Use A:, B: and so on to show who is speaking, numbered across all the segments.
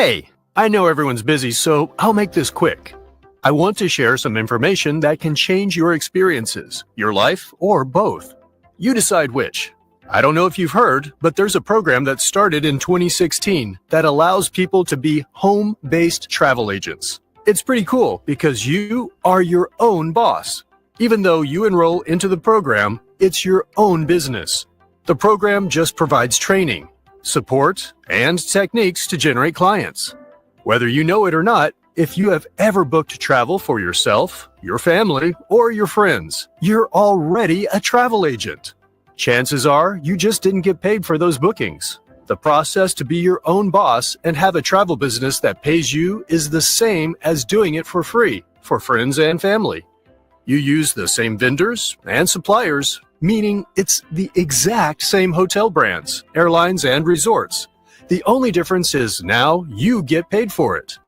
A: Hey, I know everyone's busy, so I'll make this quick. I want to share some information that can change your experiences, your life, or both. You decide which. I don't know if you've heard, but there's a program that started in 2016 that allows people to be home-based travel agents. It's pretty cool because you are your own boss. Even though you enroll into the program, it's your own business. The program just provides training, support, and techniques to generate clients. Whether you know it or not, if you have ever booked travel for yourself, your family, or your friends, you're already a travel agent. Chances are you just didn't get paid for those bookings. The process to be your own boss and have a travel business that pays you is the same as doing it for free for friends and family. You use the same vendors and suppliers, meaning it's the exact same hotel brands, airlines, and resorts. The only difference is now you get paid for it.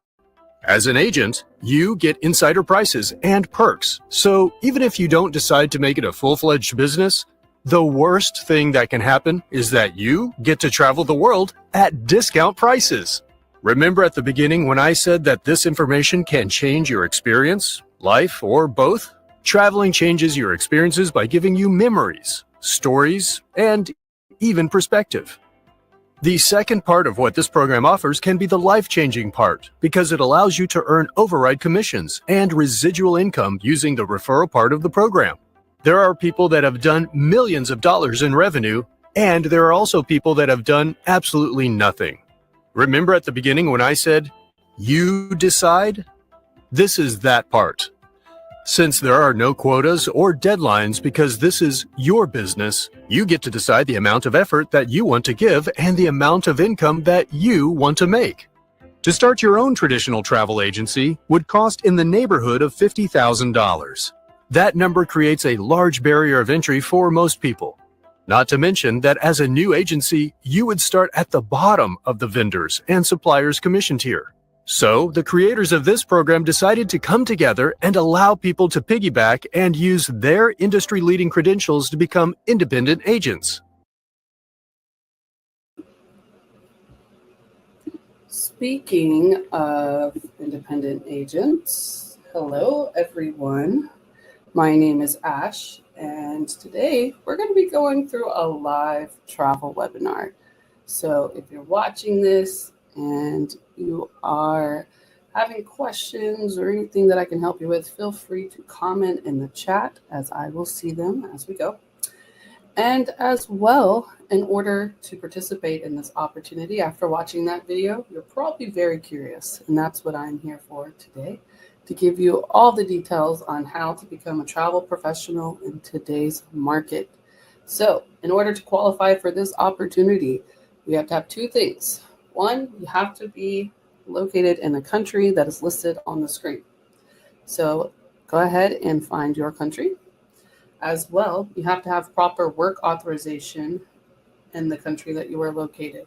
A: As an agent, you get insider prices and perks. So even if you don't decide to make it a full-fledged business, the worst thing that can happen is that you get to travel the world at discount prices. Remember at the beginning when I said that this information can change your experience, life, or both? Traveling changes your experiences by giving you memories, stories, and even perspective. The second part of what this program offers can be the life-changing part because it allows you to earn override commissions and residual income using the referral part of the program. There are people that have done millions of dollars in revenue, and there are also people that have done absolutely nothing. Remember at the beginning when I said, you decide? This is that part. Since there are no quotas or deadlines because this is your business, you get to decide the amount of effort that you want to give and the amount of income that you want to make. To start your own traditional travel agency would cost in the neighborhood of $50,000. That number creates a large barrier of entry for most people. Not to mention that as a new agency, you would start at the bottom of the vendors and suppliers commission tier. So, the creators of this program decided to come together and allow people to piggyback and use their industry-leading credentials to become independent agents.
B: Speaking of independent agents, hello everyone. My name is Ash, and today we're going to be going through a live travel webinar. So if you're watching this and you are having questions or anything that I can help you with, feel free to comment in the chat as I will see them as we go. And as well, in order to participate in this opportunity after watching that video, you're probably very curious, and that's what I'm here for today, to give you all the details on how to become a travel professional in today's market. So in order to qualify for this opportunity, we have to have two things. One, you have to be located in a country that is listed on the screen. So go ahead and find your country. As well, you have to have proper work authorization in the country that you are located.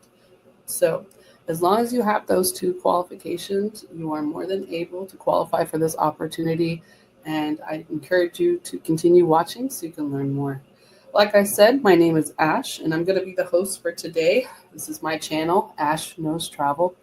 B: So as long as you have those two qualifications, you are more than able to qualify for this opportunity. And I encourage you to continue watching so you can learn more. Like I said, my name is Ash, and I'm going to be the host for today. This is my channel, Ash Knows Travel.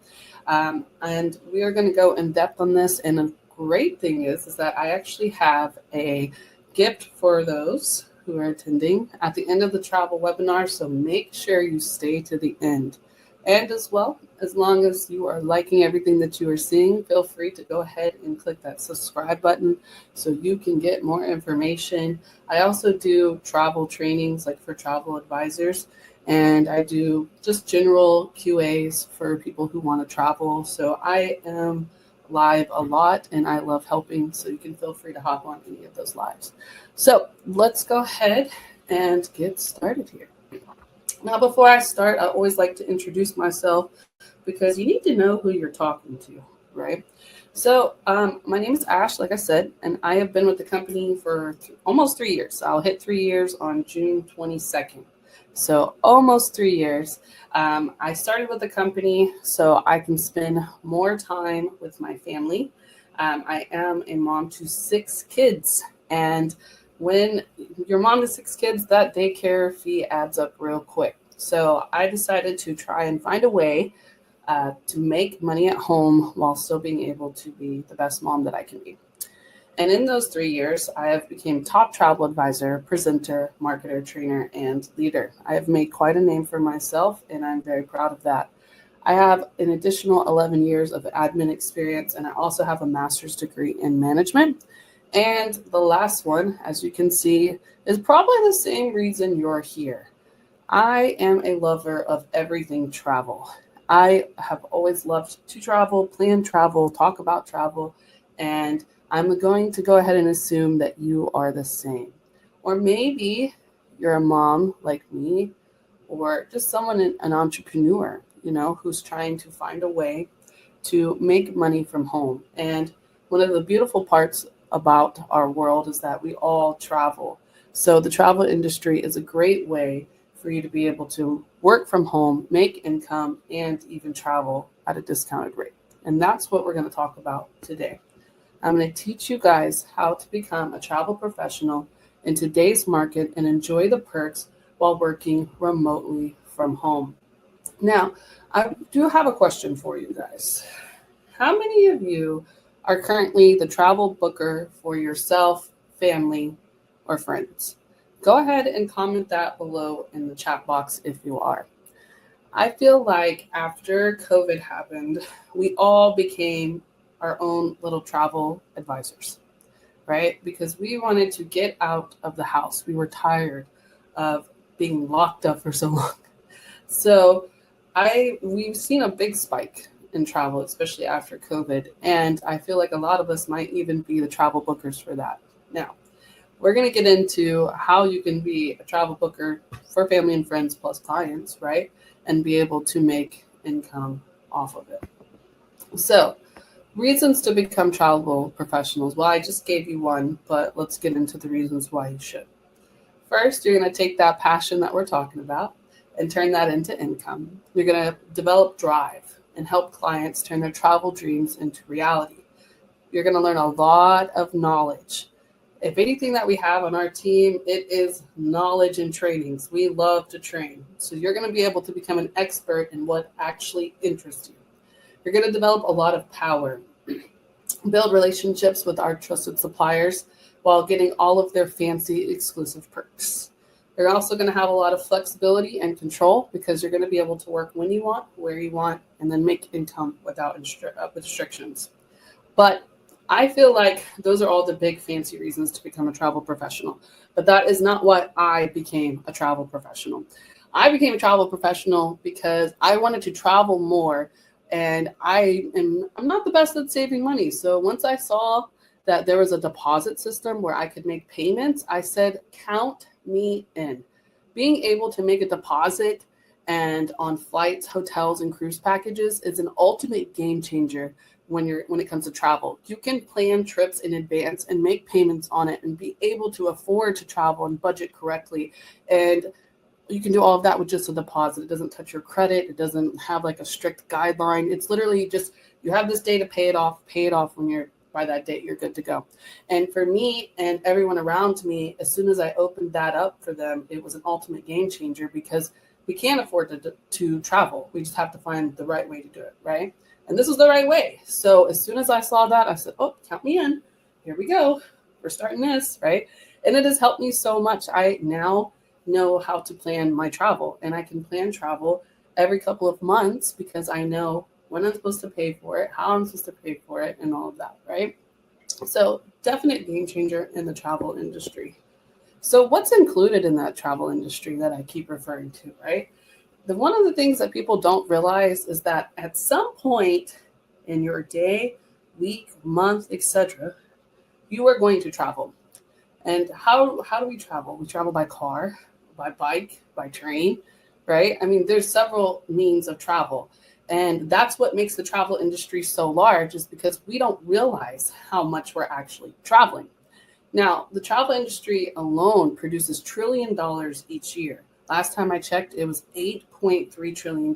B: And we are going to go in depth on this. And a great thing is that I actually have a gift for those who are attending at the end of the travel webinar. So make sure you stay to the end. And as well, as long as you are liking everything that you are seeing, feel free to go ahead and click that subscribe button so you can get more information. I also do travel trainings like for travel advisors, and I do just general QAs for people who want to travel. So I am live a lot and I love helping, so you can feel free to hop on any of those lives. So let's go ahead and get started here. Now, before I start, I always like to introduce myself because you need to know who you're talking to, right? So my name is Ash, like I said, and I have been with the company for almost 3 years. I'll hit 3 years on June 22nd. So almost 3 years. I started with the company so I can spend more time with my family. I am a mom to 6 kids, and when you're mom to 6 kids, that daycare fee adds up real quick. So I decided to try and find a way to make money at home while still being able to be the best mom that I can be. And in those 3 years, I have become top travel advisor, presenter, marketer, trainer, and leader. I have made quite a name for myself, and I'm very proud of that. I have an additional 11 years of admin experience, and I also have a master's degree in management. And the last one, as you can see, is probably the same reason you're here. I am a lover of everything travel. I have always loved to travel, plan travel, talk about travel, and I'm going to go ahead and assume that you are the same. Or maybe you're a mom like me, or just someone, an entrepreneur, who's trying to find a way to make money from home. And one of the beautiful parts about our world is that we all travel. So the travel industry is a great way for you to be able to work from home, make income, and even travel at a discounted rate. And that's what we're going to talk about today. I'm going to teach you guys how to become a travel professional in today's market and enjoy the perks while working remotely from home. Now, I do have a question for you guys. How many of you are currently the travel booker for yourself, family, or friends? Go ahead and comment that below in the chat box if you are. I feel like after COVID happened, we all became our own little travel advisors, right? Because we wanted to get out of the house. We were tired of being locked up for so long. So we've seen a big spike in travel, especially after COVID. And I feel like a lot of us might even be the travel bookers for that. Now, we're going to get into how you can be a travel booker for family and friends plus clients, right? And be able to make income off of it. So Reasons to become travel professionals. Well, I just gave you one, but let's get into the reasons why you should. First, you're going to take that passion that we're talking about and turn that into income. You're going to develop drive and help clients turn their travel dreams into reality. You're going to learn a lot of knowledge. If anything that we have on our team, it is knowledge and trainings. We love to train. So you're going to be able to become an expert in what actually interests you. You're going to develop a lot of power, build relationships with our trusted suppliers while getting all of their fancy exclusive perks. You're also going to have a lot of flexibility and control because you're going to be able to work when you want, where you want, and then make income without restrictions. But I feel like those are all the big fancy reasons to become a travel professional. But that is not why I became a travel professional. I became a travel professional because I wanted to travel more, and I'm not the best at saving money. So once I saw that there was a deposit system where I could make payments, I said, count me in. Being able to make a deposit and on flights, hotels, and cruise packages is an ultimate game changer when it comes to travel. You can plan trips in advance and make payments on it and be able to afford to travel and budget correctly. And you can do all of that with just a deposit. It doesn't touch your credit. It doesn't have like a strict guideline. It's literally just, you have this day to pay it off when you're by that date, you're good to go. And for me and everyone around me, as soon as I opened that up for them, it was an ultimate game changer because we can't afford to travel. We just have to find the right way to do it, right? And this was the right way. So as soon as I saw that, I said, oh, count me in. Here we go. We're starting this, right? And it has helped me so much. I now know how to plan my travel, and I can plan travel every couple of months because I know when I'm supposed to pay for it, how I'm supposed to pay for it, and all of that, right? So definite game changer in the travel industry. So what's included in that travel industry that I keep referring to, right? One of the things that people don't realize is that at some point in your day, week, month, etc., you are going to travel. And how do we travel? We travel by car, by bike, by train, right? I mean, there's several means of travel. And that's what makes the travel industry so large, is because we don't realize how much we're actually traveling. Now, the travel industry alone produces $1 trillion each year. Last time I checked, it was $8.3 trillion.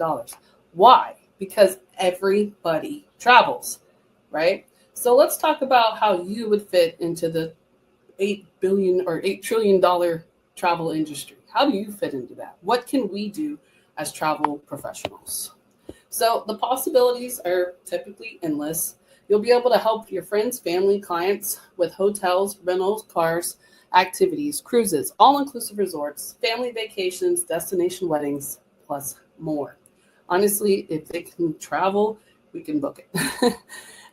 B: Why? Because everybody travels, right? So let's talk about how you would fit into the $8 trillion travel industry. How do you fit into that? What can we do as travel professionals? So the possibilities are typically endless. You'll be able to help your friends, family, clients with hotels, rentals, cars, activities, cruises, all-inclusive resorts, family vacations, destination weddings, plus more. Honestly, if they can travel, we can book it.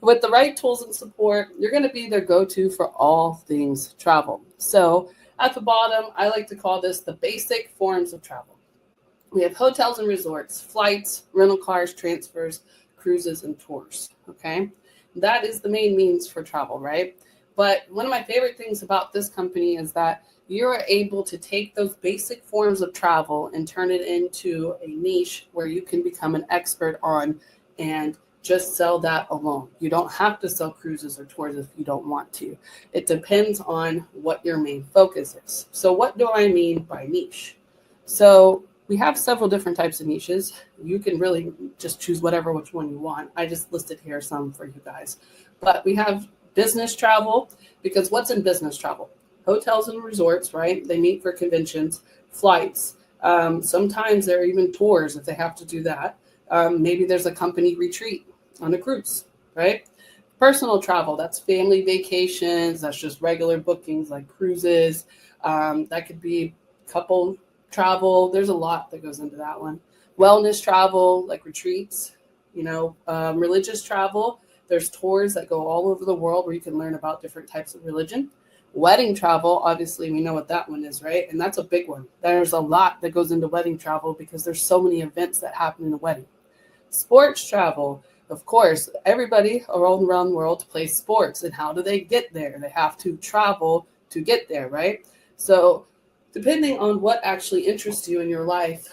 B: With the right tools and support, you're going to be their go-to for all things travel. So at the bottom, I like to call this the basic forms of travel. We have hotels and resorts, flights, rental cars, transfers, cruises, and tours. Okay. That is the main means for travel, right? But one of my favorite things about this company is that you are able to take those basic forms of travel and turn it into a niche where you can become an expert on and just sell that alone. You don't have to sell cruises or tours if you don't want to. It depends on what your main focus is. So what do I mean by niche? So we have several different types of niches. You can really just choose which one you want. I just listed here some for you guys. But we have business travel, because what's in business travel? Hotels and resorts, right? They meet for conventions, flights. Sometimes there are even tours if they have to do that. Maybe there's a company retreat on a cruise, right? Personal travel, that's family vacations. That's just regular bookings like cruises. That could be couple travel. There's a lot that goes into that one. Wellness travel, like retreats, religious travel. There's tours that go all over the world where you can learn about different types of religion. Wedding travel, obviously, we know what that one is, right? And that's a big one. There's a lot that goes into wedding travel because there's so many events that happen in a wedding. Sports travel, of course, everybody all around the world plays sports. And how do they get there? They have to travel to get there, right? So depending on what actually interests you in your life,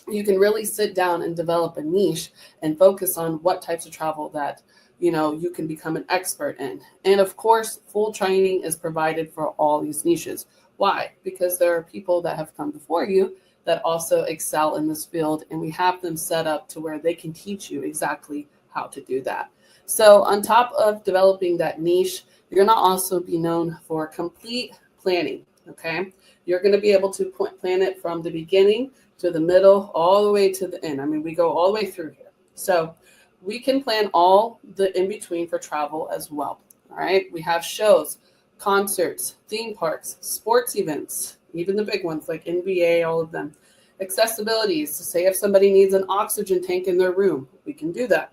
B: you can really sit down and develop a niche and focus on what types of travel that you can become an expert in. And of course, full training is provided for all these niches. Why? Because there are people that have come before you that also excel in this field, and we have them set up to where they can teach you exactly how to do that. So on top of developing that niche, you're going to also be known for complete planning. Okay, you're going to be able to plan it from the beginning to the middle, all the way to the end. I mean, we go all the way through here. So we can plan all the in between for travel as well. All right, we have shows, concerts, theme parks, sports events, even the big ones like NBA, all of them. Accessibilities, to say if somebody needs an oxygen tank in their room, we can do that.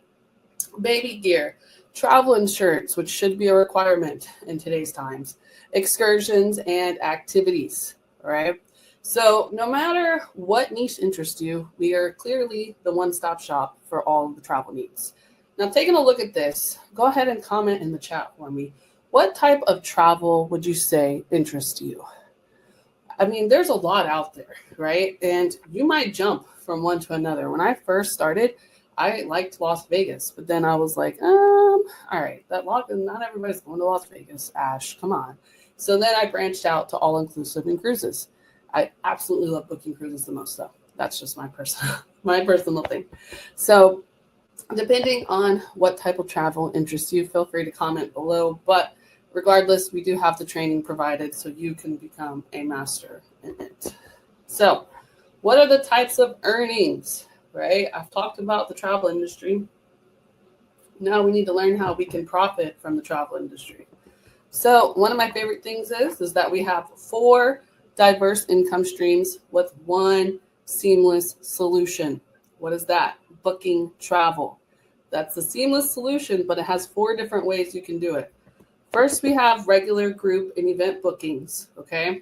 B: Baby gear, travel insurance, which should be a requirement in today's times, excursions and activities, all right? So no matter what niche interests you, we are clearly the one-stop shop for all of the travel needs. Now, taking a look at this, go ahead and comment in the chat for me. What type of travel would you say interests you? I mean, there's a lot out there, right? And you might jump from one to another. When I first started, I liked Las Vegas, but then I was like, all right, not everybody's going to Las Vegas, Ash, come on. So then I branched out to all-inclusive and cruises. I absolutely love booking cruises the most, though. That's just my personal thing. So depending on what type of travel interests you, feel free to comment below. But regardless, we do have the training provided so you can become a master in it. So what are the types of earnings, right? I've talked about the travel industry. Now we need to learn how we can profit from the travel industry. So one of my favorite things is that we have 4 diverse income streams with one seamless solution. What is that? Booking travel. That's a seamless solution, but it has 4 different ways you can do it. First, we have regular group and event bookings, okay?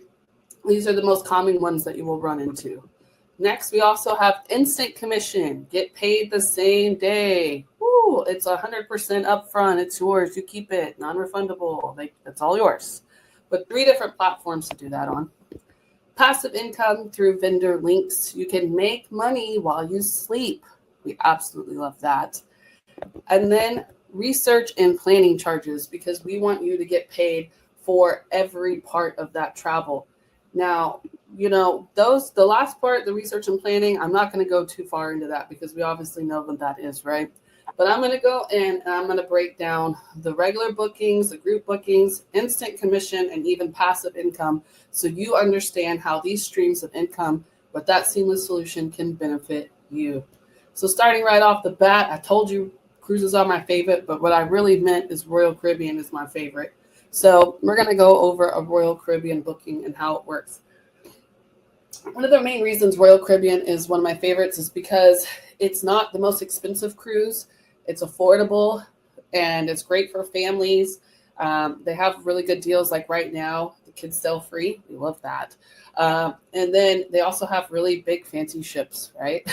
B: These are the most common ones that you will run into. Next, we also have instant commission. Get paid the same day. Woo, it's 100% upfront. It's yours. You keep it. Non-refundable. It's all yours. But 3 different platforms to do that on. Passive income through vendor links. You can make money while you sleep. We absolutely love that. And then research and planning charges, because we want you to get paid for every part of that travel. Now, the last part, the research and planning, I'm not going to go too far into that because we obviously know what that is, right? But I'm going to go in and I'm going to break down the regular bookings, the group bookings, instant commission, and even passive income, so you understand how these streams of income with that seamless solution can benefit you. So starting right off the bat, I told you cruises are my favorite, but what I really meant is Royal Caribbean is my favorite. So we're going to go over a Royal Caribbean booking and how it works. One of the main reasons Royal Caribbean is one of my favorites is because it's not the most expensive cruise. It's affordable and it's great for families. They have really good deals, like right now, the kids sail free. We love that. And then they also have really big fancy ships, right?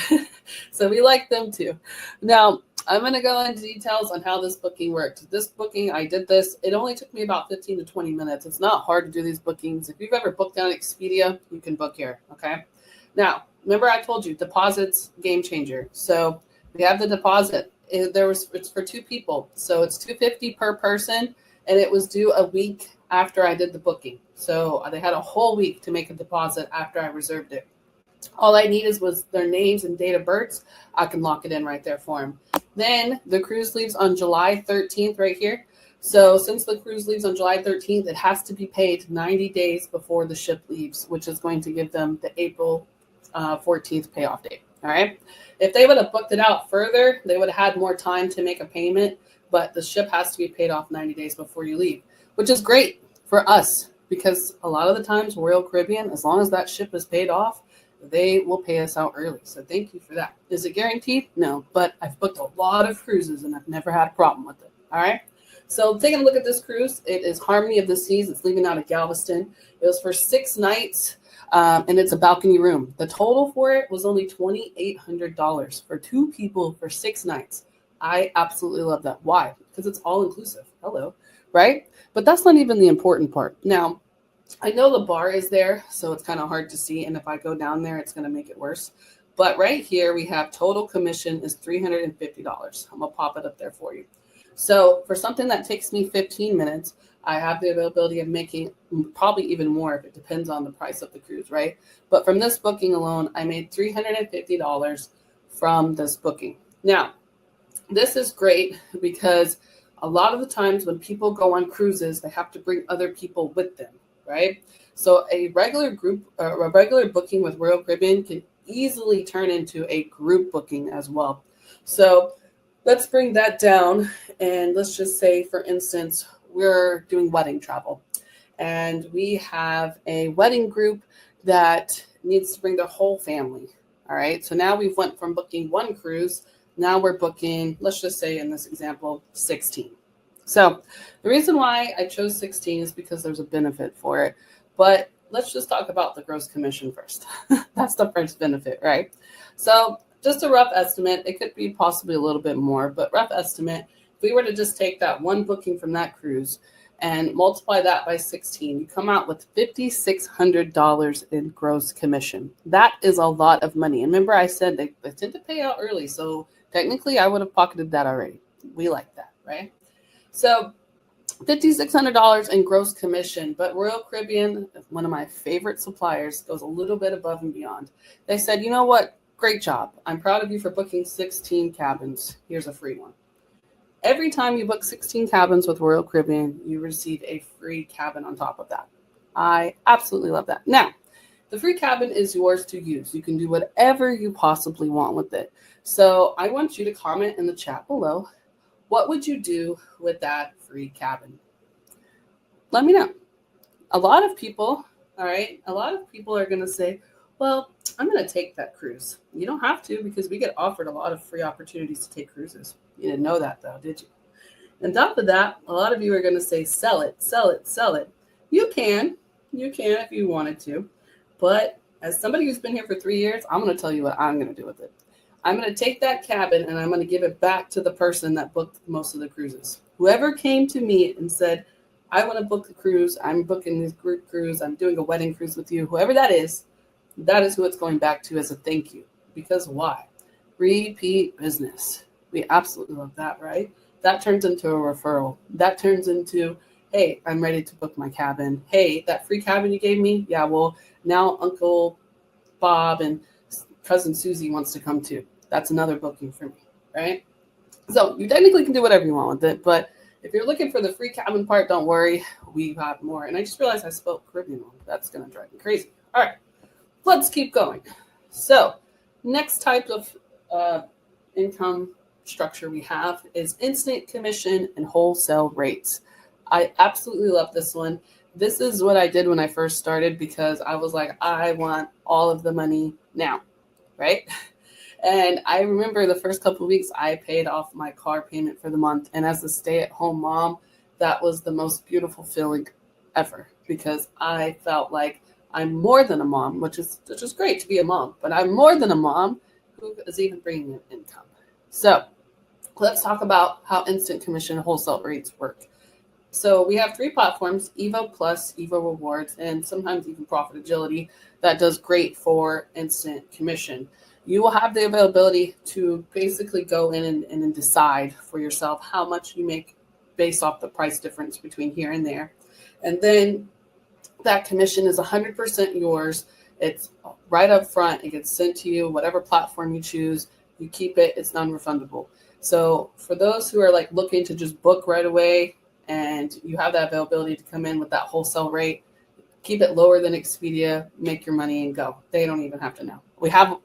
B: So we like them too. Now, I'm going to go into details on how this booking worked. This booking, I did this. It only took me about 15 to 20 minutes. It's not hard to do these bookings. If you've ever booked on Expedia, you can book here, okay? Now, remember I told you, deposits, game changer. So we have the deposit. It's for 2 people. So it's $250 per person, and it was due a week after I did the booking. So they had a whole week to make a deposit after I reserved it. All I needed was their names and date of births. I can lock it in right there for them. Then the cruise leaves on July 13th right here. So since the cruise leaves on July 13th, it has to be paid 90 days before the ship leaves, which is going to give them the April 14th payoff date. All right. If they would have booked it out further, they would have had more time to make a payment, but the ship has to be paid off 90 days before you leave, which is great for us because a lot of the times Royal Caribbean, as long as that ship is paid off, they will pay us out early. So thank you for that. Is it guaranteed? No, but I've booked a lot of cruises and I've never had a problem with it. All right. So taking a look at this cruise, it is Harmony of the Seas. It's leaving out of Galveston. It was for 6 nights and it's a balcony room. The total for it was only $2,800 for 2 people for 6 nights. I absolutely love that. Why? Because it's all inclusive. Hello. Right. But that's not even the important part. Now, I know the bar is there, so it's kind of hard to see. And if I go down there, it's going to make it worse. But right here, we have total commission is $350. I'm going to pop it up there for you. So for something that takes me 15 minutes, I have the availability of making probably even more if it depends on the price of the cruise, right? But from this booking alone, I made $350 from this booking. Now, this is great because a lot of the times when people go on cruises, they have to bring other people with them, right? So a regular booking with Royal Caribbean can easily turn into a group booking as well. So let's bring that down. And let's just say, for instance, we're doing wedding travel and we have a wedding group that needs to bring their whole family. All right. So now we've went from booking one cruise. Now we're booking, let's just say in this example, 16. So the reason why I chose 16 is because there's a benefit for it. But let's just talk about the gross commission first. That's the first benefit, right? So just a rough estimate, it could be possibly a little bit more, but rough estimate, if we were to just take that one booking from that cruise and multiply that by 16, you come out with $5,600 in gross commission. That is a lot of money. And remember I said they tend to pay out early, so technically I would have pocketed that already. We like that, right? So $5,600 in gross commission, but Royal Caribbean, one of my favorite suppliers, goes a little bit above and beyond. They said, you know what? Great job. I'm proud of you for booking 16 cabins. Here's a free one. Every time you book 16 cabins with Royal Caribbean, you receive a free cabin on top of that. I absolutely love that. Now, the free cabin is yours to use. You can do whatever you possibly want with it. So I want you to comment in the chat below, what would you do with that free cabin? Let me know. A lot of people are going to say, well, I'm going to take that cruise. You don't have to, because we get offered a lot of free opportunities to take cruises. You didn't know that though, did you? On top of that, a lot of you are going to say, sell it, sell it, sell it. You can if you wanted to. But as somebody who's been here for 3 years, I'm going to tell you what I'm going to do with it. I'm going to take that cabin and I'm going to give it back to the person that booked most of the cruises. Whoever came to me and said, I want to book the cruise, I'm booking this group cruise, I'm doing a wedding cruise with you, whoever that is who it's going back to as a thank you. Because why? Repeat business. We absolutely love that, right? That turns into a referral. That turns into, hey, I'm ready to book my cabin. Hey, that free cabin you gave me? Yeah, well, now Uncle Bob and Cousin Susie wants to come too. That's another booking for me, right? So you technically can do whatever you want with it, but if you're looking for the free cabin part, don't worry, we have more. And I just realized I spelled Caribbean wrong. That's going to drive me crazy. All right, let's keep going. So next type of income structure we have is instant commission and wholesale rates. I absolutely love this one. This is what I did when I first started because I was like, I want all of the money now, right? And I remember the first couple of weeks I paid off my car payment for the month. And as a stay-at-home mom, that was the most beautiful feeling ever because I felt like I'm more than a mom, which is great to be a mom, but I'm more than a mom who is even bringing in income. So let's talk about how instant commission and wholesale rates work. So we have 3 platforms, Evo Plus, Evo Rewards, and sometimes even Profit Agility that does great for instant commission. You will have the availability to basically go in and decide for yourself how much you make based off the price difference between here and there. And then that commission is 100% yours. It's right up front. It gets sent to you, whatever platform you choose. You keep it. It's non-refundable. So for those who are like looking to just book right away and you have that availability to come in with that wholesale rate, keep it lower than Expedia, make your money and go. They don't even have to know.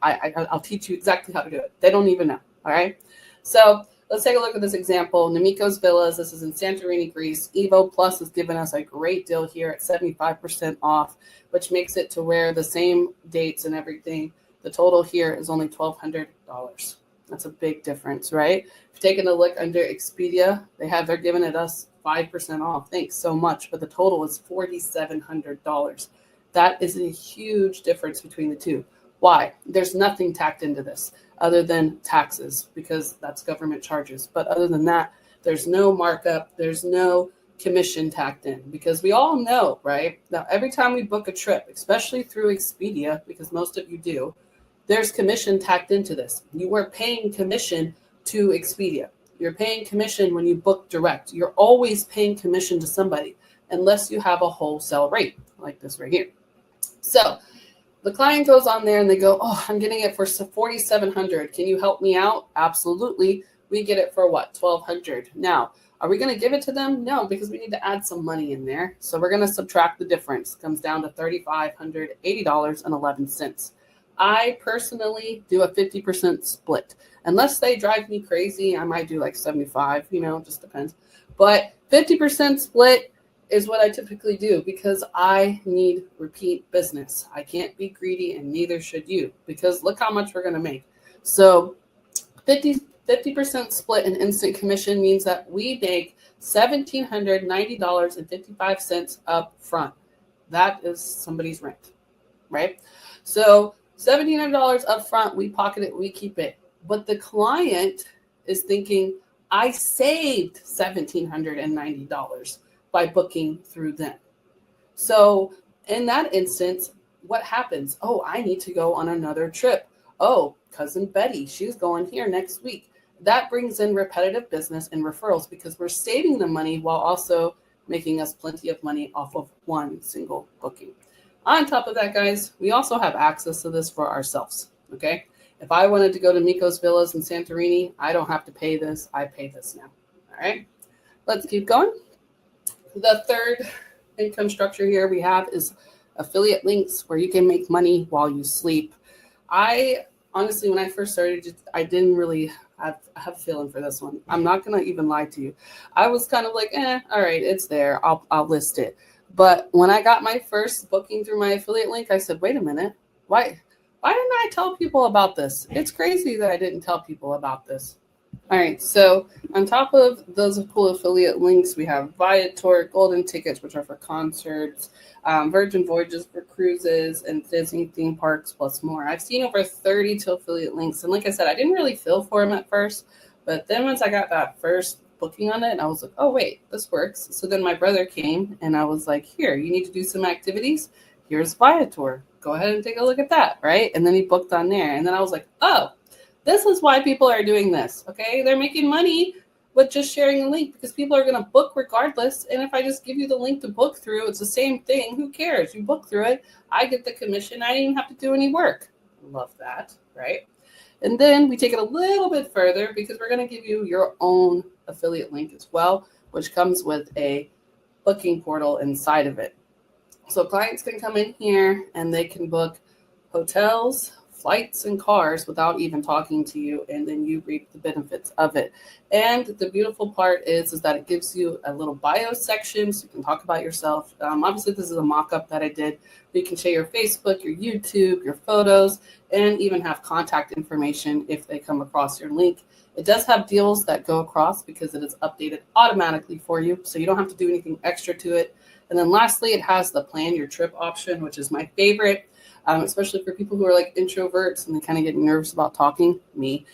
B: I'll teach you exactly how to do it. They don't even know. All right. So let's take a look at this example. Namikos Villas. This is in Santorini, Greece. Evo Plus has given us a great deal here at 75% off, which makes it to where the same dates and everything, the total here is only $1,200. That's a big difference, right? If you're taking a look under Expedia, they're giving it us 5% off. Thanks so much. But the total is $4,700. That is a huge difference between the two. Why? There's nothing tacked into this other than taxes because that's government charges. But other than that, there's no markup. There's no commission tacked in because we all know, right? Now, every time we book a trip, especially through Expedia, because most of you do, there's commission tacked into this. You are paying commission to Expedia. You're paying commission when you book direct. You're always paying commission to somebody unless you have a wholesale rate like this right here. So the client goes on there and they go, oh, I'm getting it for $4,700. Can you help me out? Absolutely. We get it for what? $1,200. Now, are we going to give it to them? No, because we need to add some money in there. So we're going to subtract the difference. It comes down to $3,580.11. I personally do a 50% split. Unless they drive me crazy, I might do like 75, just depends. But 50% split is what I typically do because I need repeat business. I can't be greedy and neither should you because look how much we're going to make. So 50% split in instant commission means that we make $1,790.55 up front. That is somebody's rent, right? So $1,700 up front, we pocket it, we keep it. But the client is thinking, I saved $1,790 by booking through them. So in that instance, what happens? Oh, I need to go on another trip. Oh, cousin Betty, she's going here next week. That brings in repetitive business and referrals because we're saving them money while also making us plenty of money off of one single booking. On top of that, guys, we also have access to this for ourselves, okay? If I wanted to go to Miko's Villas in Santorini, I don't have to pay this. I pay this now, all right? Let's keep going. The third income structure here we have is affiliate links where you can make money while you sleep. I honestly, when I first started, I didn't really have a feeling for this one. I'm not going to even lie to you. I was kind of like, all right, it's there. I'll list it. But when I got my first booking through my affiliate link, I said, wait a minute. Why didn't I tell people about this? It's crazy that I didn't tell people about this. All right, so on top of those cool affiliate links, we have Viator, Golden Tickets, which are for concerts, Virgin Voyages for cruises, and Disney theme parks, plus more. I've seen over 32 affiliate links, and like I said, I didn't really feel for them at first, but then once I got that first booking on it, I was like, oh, wait, this works. So then my brother came, and I was like, here, you need to do some activities. Here's Viator. Go ahead and take a look at that, right? And then he booked on there, and then I was like, oh, this is why people are doing this, okay? They're making money with just sharing a link because people are going to book regardless. And if I just give you the link to book through, it's the same thing. Who cares? You book through it. I get the commission. I didn't even have to do any work. Love that, right? And then we take it a little bit further because we're going to give you your own affiliate link as well, which comes with a booking portal inside of it. So clients can come in here and they can book hotels, flights, and cars without even talking to you, and then you reap the benefits of it. And the beautiful part is that it gives you a little bio section so you can talk about yourself. Obviously, this is a mock-up that I did. You can share your Facebook, your YouTube, your photos, and even have contact information if they come across your link. It does have deals that go across because it is updated automatically for you, so you don't have to do anything extra to it. And then lastly, it has the plan your trip option, which is my favorite. Especially for people who are like introverts and they kind of get nervous about talking, me.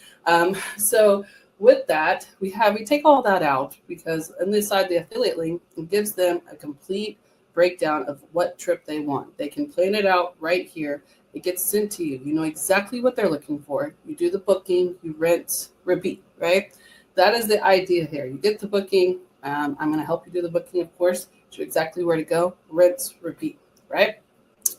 B: So with that, we take all that out because on this side, the affiliate link, it gives them a complete breakdown of what trip they want. They can plan it out right here. It gets sent to you. You know exactly what they're looking for. You do the booking, you rent, repeat, right? That is the idea here. You get the booking. I'm going to help you do the booking, of course, show you exactly where to go, rinse, repeat, right?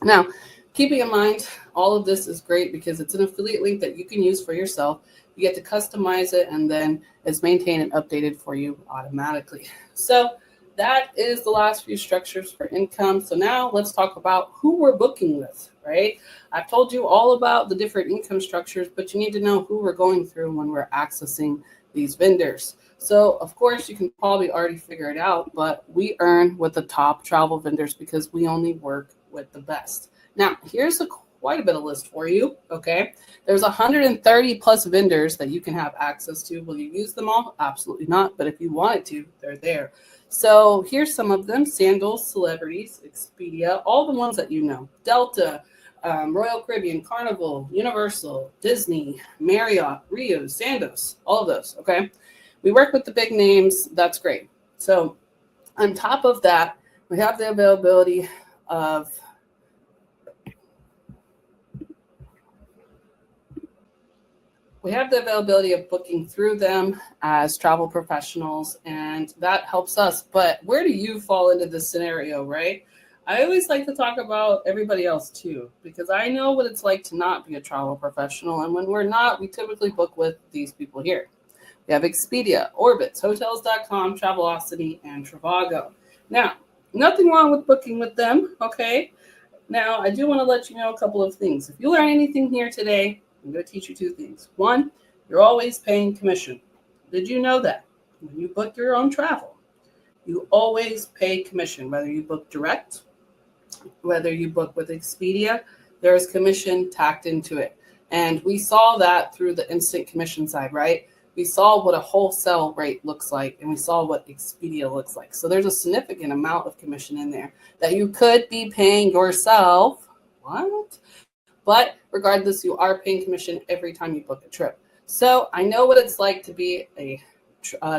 B: Now, keeping in mind, all of this is great because it's an affiliate link that you can use for yourself. You get to customize it, and then it's maintained and updated for you automatically. So that is the last few structures for income. So now let's talk about who we're booking with, right? I've told you all about the different income structures, but you need to know who we're going through when we're accessing these vendors. So, of course, you can probably already figure it out, but we earn with the top travel vendors because we only work with the best. Now, here's quite a bit of list for you, okay? There's 130 plus vendors that you can have access to. Will you use them all? Absolutely not, but if you wanted to, they're there. So here's some of them: Sandals, Celebrities, Expedia, all the ones that you know. Delta, Royal Caribbean, Carnival, Universal, Disney, Marriott, Rio, Sandos, all of those, okay? We work with the big names. That's great. So on top of that, we have the availability of we have the availability of booking through them as travel professionals, and that helps us. But where do you fall into this scenario, right? I always like to talk about everybody else too, because I know what it's like to not be a travel professional. And when we're not, we typically book with these people here. We have Expedia, Orbitz, Hotels.com, Travelocity, and Trivago. Now, nothing wrong with booking with them, okay? Now, I do want to let you know a couple of things. If you learn anything here today, I'm going to teach you two things. One, you're always paying commission. Did you know that? When you book your own travel, you always pay commission, whether you book direct, whether you book with Expedia, there's commission tacked into it. And we saw that through the instant commission side, right? We saw what a wholesale rate looks like, and we saw what Expedia looks like. So there's a significant amount of commission in there that you could be paying yourself. What? But regardless, you are paying commission every time you book a trip. So I know what it's like to be a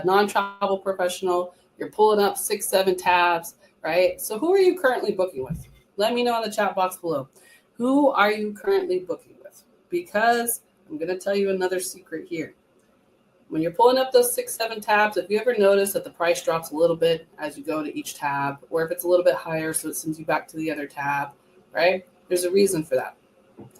B: non-travel professional. You're pulling up 6-7 tabs, right? So who are you currently booking with? Let me know in the chat box below. Who are you currently booking with? Because I'm going to tell you another secret here. When you're pulling up those 6-7 tabs, if you ever notice that the price drops a little bit as you go to each tab, or if it's a little bit higher so it sends you back to the other tab, right? There's a reason for that.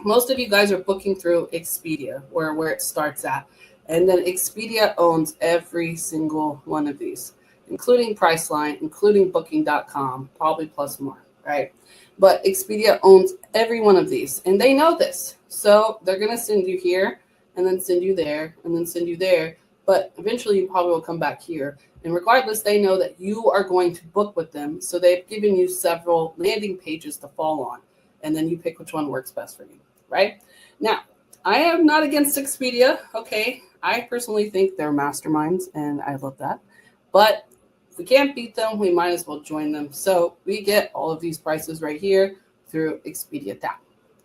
B: Most of you guys are booking through Expedia, where it starts at. And then Expedia owns every single one of these, including Priceline, including Booking.com, probably plus more, right? But Expedia owns every one of these, and they know this. So they're going to send you here, and then send you there, and then send you there. But eventually you probably will come back here. And regardless, they know that you are going to book with them. So they've given you several landing pages to fall on. And then you pick which one works best for you, right? Now, I am not against Expedia, okay? I personally think they're masterminds, and I love that. But if we can't beat them, we might as well join them. So we get all of these prices right here through Expedia tab,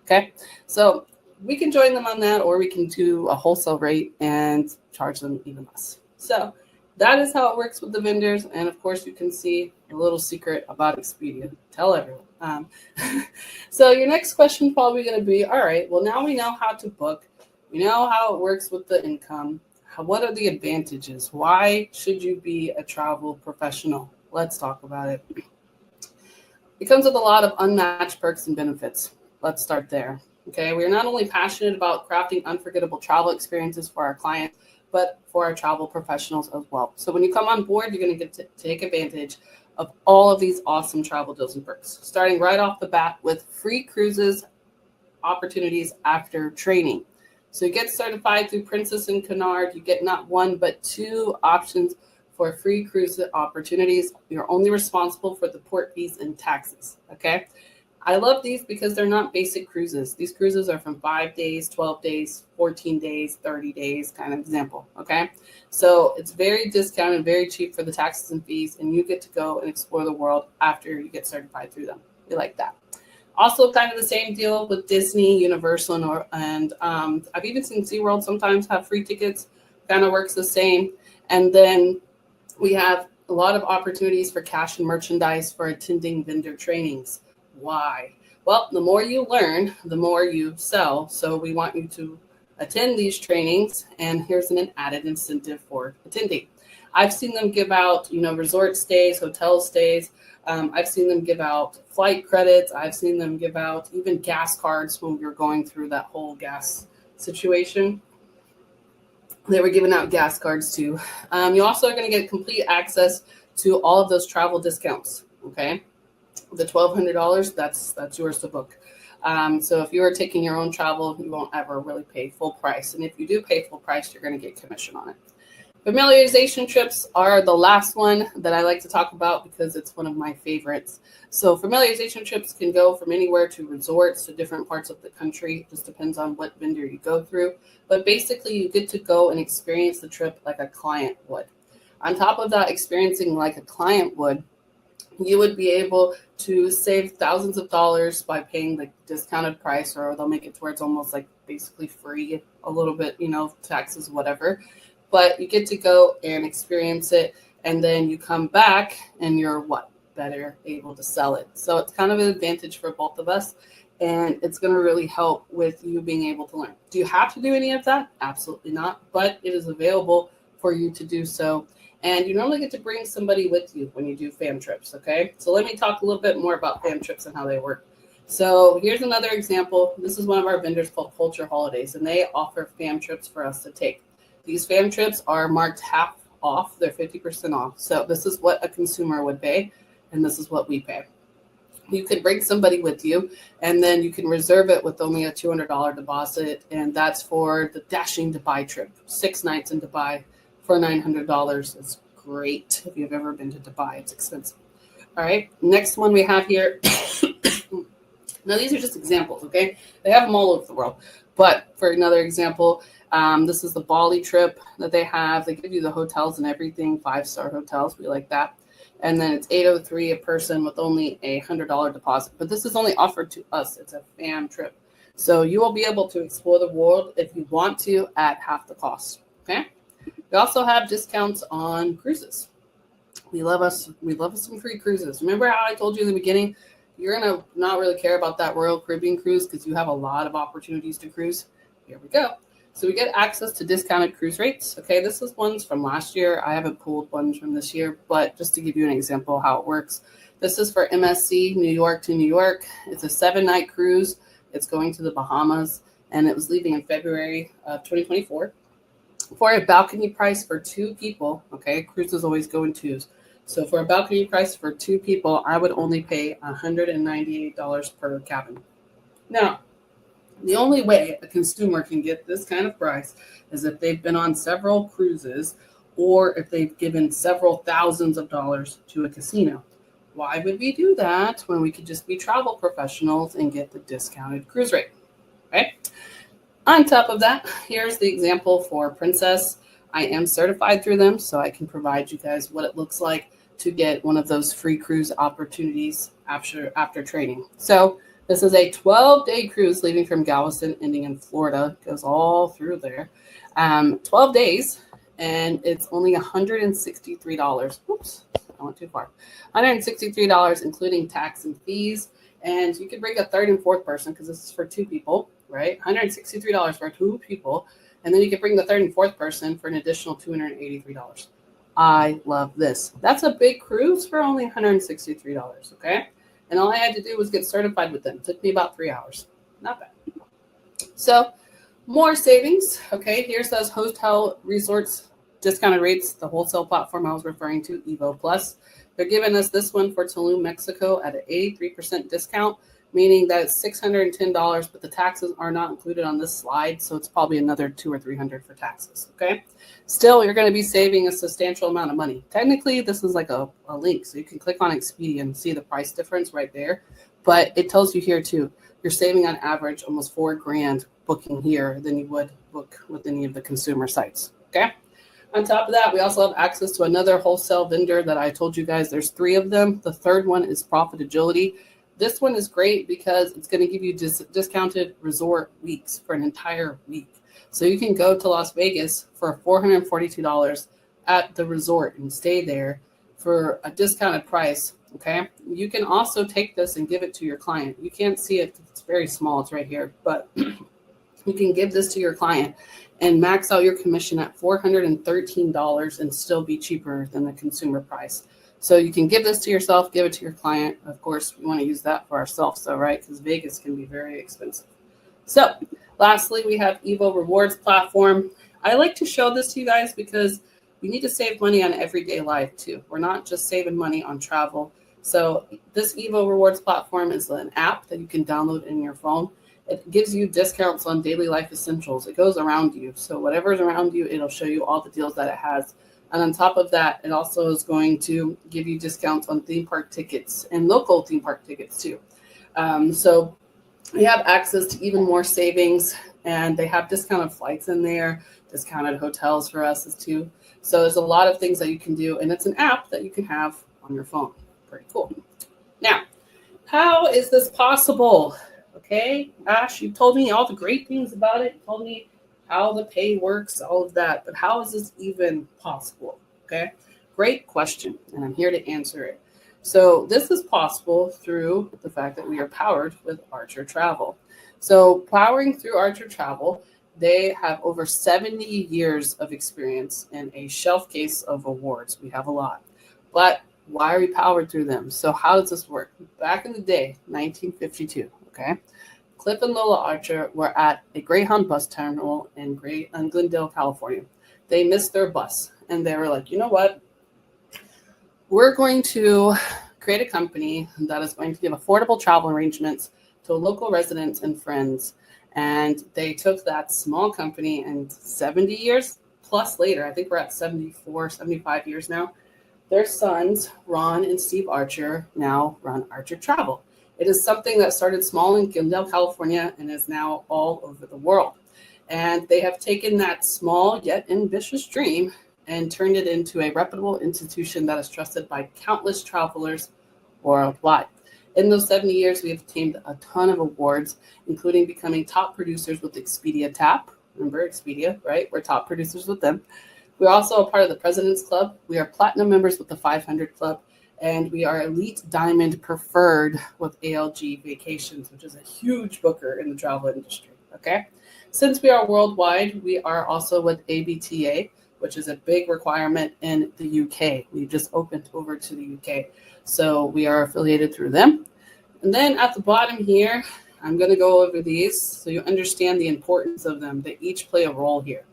B: okay? So we can join them on that, or we can do a wholesale rate and charge them even less. So that is how it works with the vendors. And of course, you can see a little secret about Expedia. Tell everyone. So your next question probably going to be, all right, well, now we know how to book. We know how it works with the income. What are the advantages? Why should you be a travel professional? Let's talk about it. It comes with a lot of unmatched perks and benefits. Let's start there. Okay, we are not only passionate about crafting unforgettable travel experiences for our clients, but for our travel professionals as well. So when you come on board, you're going to get to take advantage of all of these awesome travel deals and perks, starting right off the bat with free cruises opportunities after training. So you get certified through Princess and Cunard. You get not one, but 2 options for free cruise opportunities. You're only responsible for the port fees and taxes, okay? I love these because they're not basic cruises. These cruises are from 5 days, 12 days, 14 days, 30 days kind of example, okay? So it's very discounted, very cheap for the taxes and fees, and you get to go and explore the world after you get certified through them. We like that. Also kind of the same deal with Disney, Universal, and I've even seen SeaWorld sometimes have free tickets. Kind of works the same. And then we have a lot of opportunities for cash and merchandise for attending vendor trainings. Why? Well, the more you learn, the more you sell. So we want you to attend these trainings, and here's an added incentive for attending. I've seen them give out, resort stays, hotel stays. I've seen them give out flight credits. I've seen them give out even gas cards when you're going through that whole gas situation. They were giving out gas cards too. You also are going to get complete access to all of those travel discounts, okay? The $1,200, that's yours to book. So if you are taking your own travel, you won't ever really pay full price. And if you do pay full price, you're going to get commission on it. Familiarization trips are the last one that I like to talk about because it's one of my favorites. So familiarization trips can go from anywhere to resorts to different parts of the country. It just depends on what vendor you go through. But basically, you get to go and experience the trip like a client would. On top of that, experiencing like a client would, you would be able to save thousands of dollars by paying the discounted price, or they'll make it to where it's almost like basically free, a little bit, taxes, whatever. But you get to go and experience it, and then you come back and you're better able to sell it. So it's kind of an advantage for both of us. and it's going to really help with you being able to learn. Do you have to do any of that? Absolutely not, but it is available for you to do so. And you normally get to bring somebody with you when you do fam trips, okay? So let me talk a little bit more about fam trips and how they work. So here's another example. This is one of our vendors called Culture Holidays, and they offer fam trips for us to take. These fam trips are marked half off. They're 50% off. So this is what a consumer would pay, and this is what we pay. You could bring somebody with you, and then you can reserve it with only a $200 deposit, and that's for the Dashing Dubai trip. 6 nights in Dubai for $900. It's great. If you've ever been to Dubai, it's expensive. All right, next one we have here. Now, these are just examples, okay? They have them all over the world. But for another example, this is the Bali trip that they have. They give you the hotels and everything, 5-star hotels. We like that. And then it's $803 a person with only a $100 deposit. But this is only offered to us. It's a fam trip. So you will be able to explore the world if you want to at half the cost, okay? We also have discounts on cruises. We love us some free cruises. Remember how I told you in the beginning, you're going to not really care about that Royal Caribbean cruise because you have a lot of opportunities to cruise. Here we go. So we get access to discounted cruise rates. Okay, this is ones from last year. I haven't pulled ones from this year, but just to give you an example of how it works. This is for MSC, New York to New York. It's a 7-night cruise. It's going to the Bahamas, and it was leaving in February of 2024. For a balcony price for 2 people, okay, cruises always go in twos. So for a balcony price for 2 people, I would only pay $198 per cabin. Now, the only way a consumer can get this kind of price is if they've been on several cruises or if they've given several thousands of dollars to a casino. Why would we do that when we could just be travel professionals and get the discounted cruise rate, right? On top of that, here's the example for Princess. I am certified through them, so I can provide you guys what it looks like to get one of those free cruise opportunities after training. So this is a 12-day cruise leaving from Galveston, ending in Florida. It goes all through there. 12 days, and it's only $163. Oops, I went too far. $163, including tax and fees. And you can bring a 3rd and 4th person because this is for 2 people, right? $163 for 2 people. And then you can bring the 3rd and 4th person for an additional $283. I love this. That's a big cruise for only $163, okay? And all I had to do was get certified with them. It took me about 3 hours. Not bad. So more savings. Okay, here's those hotel resorts discounted rates, the wholesale platform I was referring to, Evo Plus. They're giving us this one for Tulum, Mexico at an 83% discount, meaning that it's $610, but the taxes are not included on this slide. So it's probably another $200 or $300 for taxes. Okay. Still, you're going to be saving a substantial amount of money. Technically, this is like a link. So you can click on Expedia and see the price difference right there. But it tells you here too, you're saving on average almost $4,000 booking here than you would book with any of the consumer sites. Okay. On top of that, we also have access to another wholesale vendor that I told you guys there's 3 of them. The 3rd one is Profit Agility. This one is great because it's going to give you discounted resort weeks for an entire week. So you can go to Las Vegas for $442 at the resort and stay there for a discounted price, okay? You can also take this and give it to your client. You can't see it. It's very small. It's right here. But you can give this to your client and max out your commission at $413 and still be cheaper than the consumer price. So you can give this to yourself, give it to your client. Of course, we want to use that for ourselves, though, right? Because Vegas can be very expensive. So lastly, we have Evo Rewards platform. I like to show this to you guys because we need to save money on everyday life, too. We're not just saving money on travel. So this Evo Rewards platform is an app that you can download in your phone. It gives you discounts on daily life essentials. It goes around you. So whatever's around you, it'll show you all the deals that it has. And on top of that, it also is going to give you discounts on theme park tickets and local theme park tickets too. So we have access to even more savings, and they have discounted flights in there, discounted hotels for us too. So there's a lot of things that you can do, and it's an app that you can have on your phone. Pretty cool. Now, how is this possible? Okay, Ash, you told me all the great things about it. You told me how the pay works, all of that. But how is this even possible? Okay, great question, and I'm here to answer it. So this is possible through the fact that we are powered with Archer Travel. So powering through Archer Travel, they have over 70 years of experience and a shelf case of awards. We have a lot. But why are we powered through them? So how does this work? Back in the day, 1952, okay? Cliff and Lola Archer were at a Greyhound bus terminal in Glendale, California. They missed their bus and they were like, you know what? We're going to create a company that is going to give affordable travel arrangements to local residents and friends. And they took that small company, and 70 years plus later, I think we're at 74, 75 years now, their sons, Ron and Steve Archer, now run Archer Travel. It is something that started small in Glendale, California, and is now all over the world. And they have taken that small yet ambitious dream and turned it into a reputable institution that is trusted by countless travelers worldwide. In those 70 years, we have obtained a ton of awards, including becoming top producers with Expedia TAP. Remember Expedia, right? We're top producers with them. We're also a part of the President's Club. We are platinum members with the 500 Club, and we are elite diamond preferred with ALG Vacations, which is a huge booker in the travel industry, okay? Since we are worldwide, we are also with ABTA, which is a big requirement in the UK. We just opened over to the UK. So we are affiliated through them. And then at the bottom here, I'm going to go over these so you understand the importance of them. They each play a role here.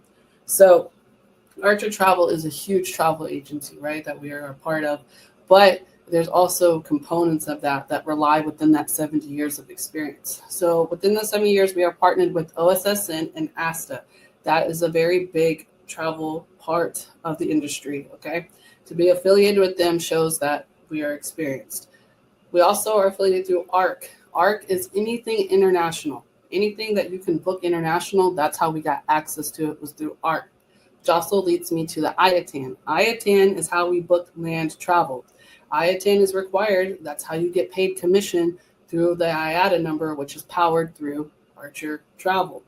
B: So Archer Travel is a huge travel agency, right, that we are a part of. But there's also components of that rely within that 70 years of experience. So within the 70 years, we are partnered with OSSN and ASTA. That is a very big travel part of the industry, okay? To be affiliated with them shows that we are experienced. We also are affiliated through ARC. ARC is anything international. Anything that you can book international, that's how we got access to it, was through ARC. Which also leads me to the IATAN. IATAN is how we book land travel. IATAN is required. That's how you get paid commission through the IATA number, which is powered through Archer Travel.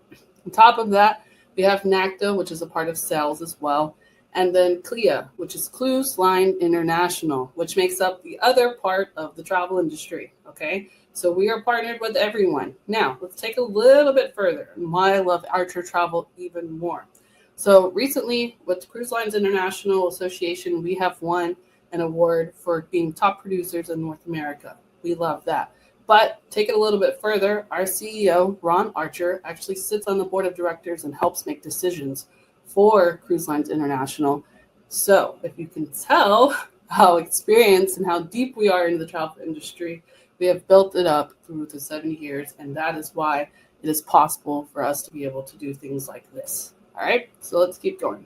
B: On top of that, we have NACTA, which is a part of sales as well. And then CLIA, which is Cruise Line International, which makes up the other part of the travel industry, okay? So we are partnered with everyone. Now, let's take a little bit further and why I love Archer Travel even more. So recently, with Cruise Lines International Association, we have won an award for being top producers in North America. We love that. But take it a little bit further, our CEO, Ron Archer, actually sits on the board of directors and helps make decisions for Cruise Lines International. So if you can tell how experienced and how deep we are into the travel industry, we have built it up through the 70 years, and that is why it is possible for us to be able to do things like this. All right, so let's keep going.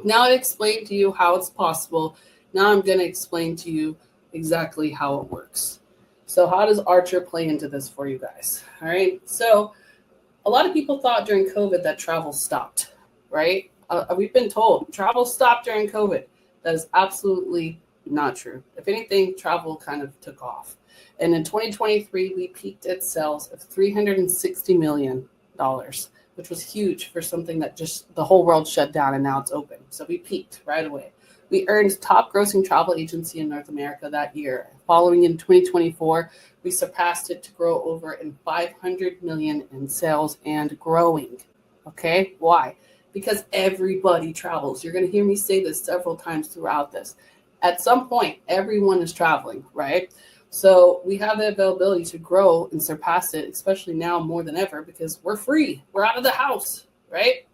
B: Now I explained to you how it's possible. Now I'm going to explain to you exactly how it works. So how does Archer play into this for you guys? All right, so a lot of people thought during COVID that travel stopped, right? We've been told travel stopped during COVID. That is absolutely not true. If anything, travel kind of took off. And in 2023, we peaked at sales of $360 million, which was huge for something that just the whole world shut down and now it's open. So we peaked right away. We earned top grossing travel agency in North America that year. Following in 2024, we surpassed it to grow over in 500 million in sales and growing. Okay, why? Because everybody travels. You're going to hear me say this several times throughout this. At some point, everyone is traveling, right? So we have the availability to grow and surpass it, especially now more than ever, because we're free. We're out of the house, right?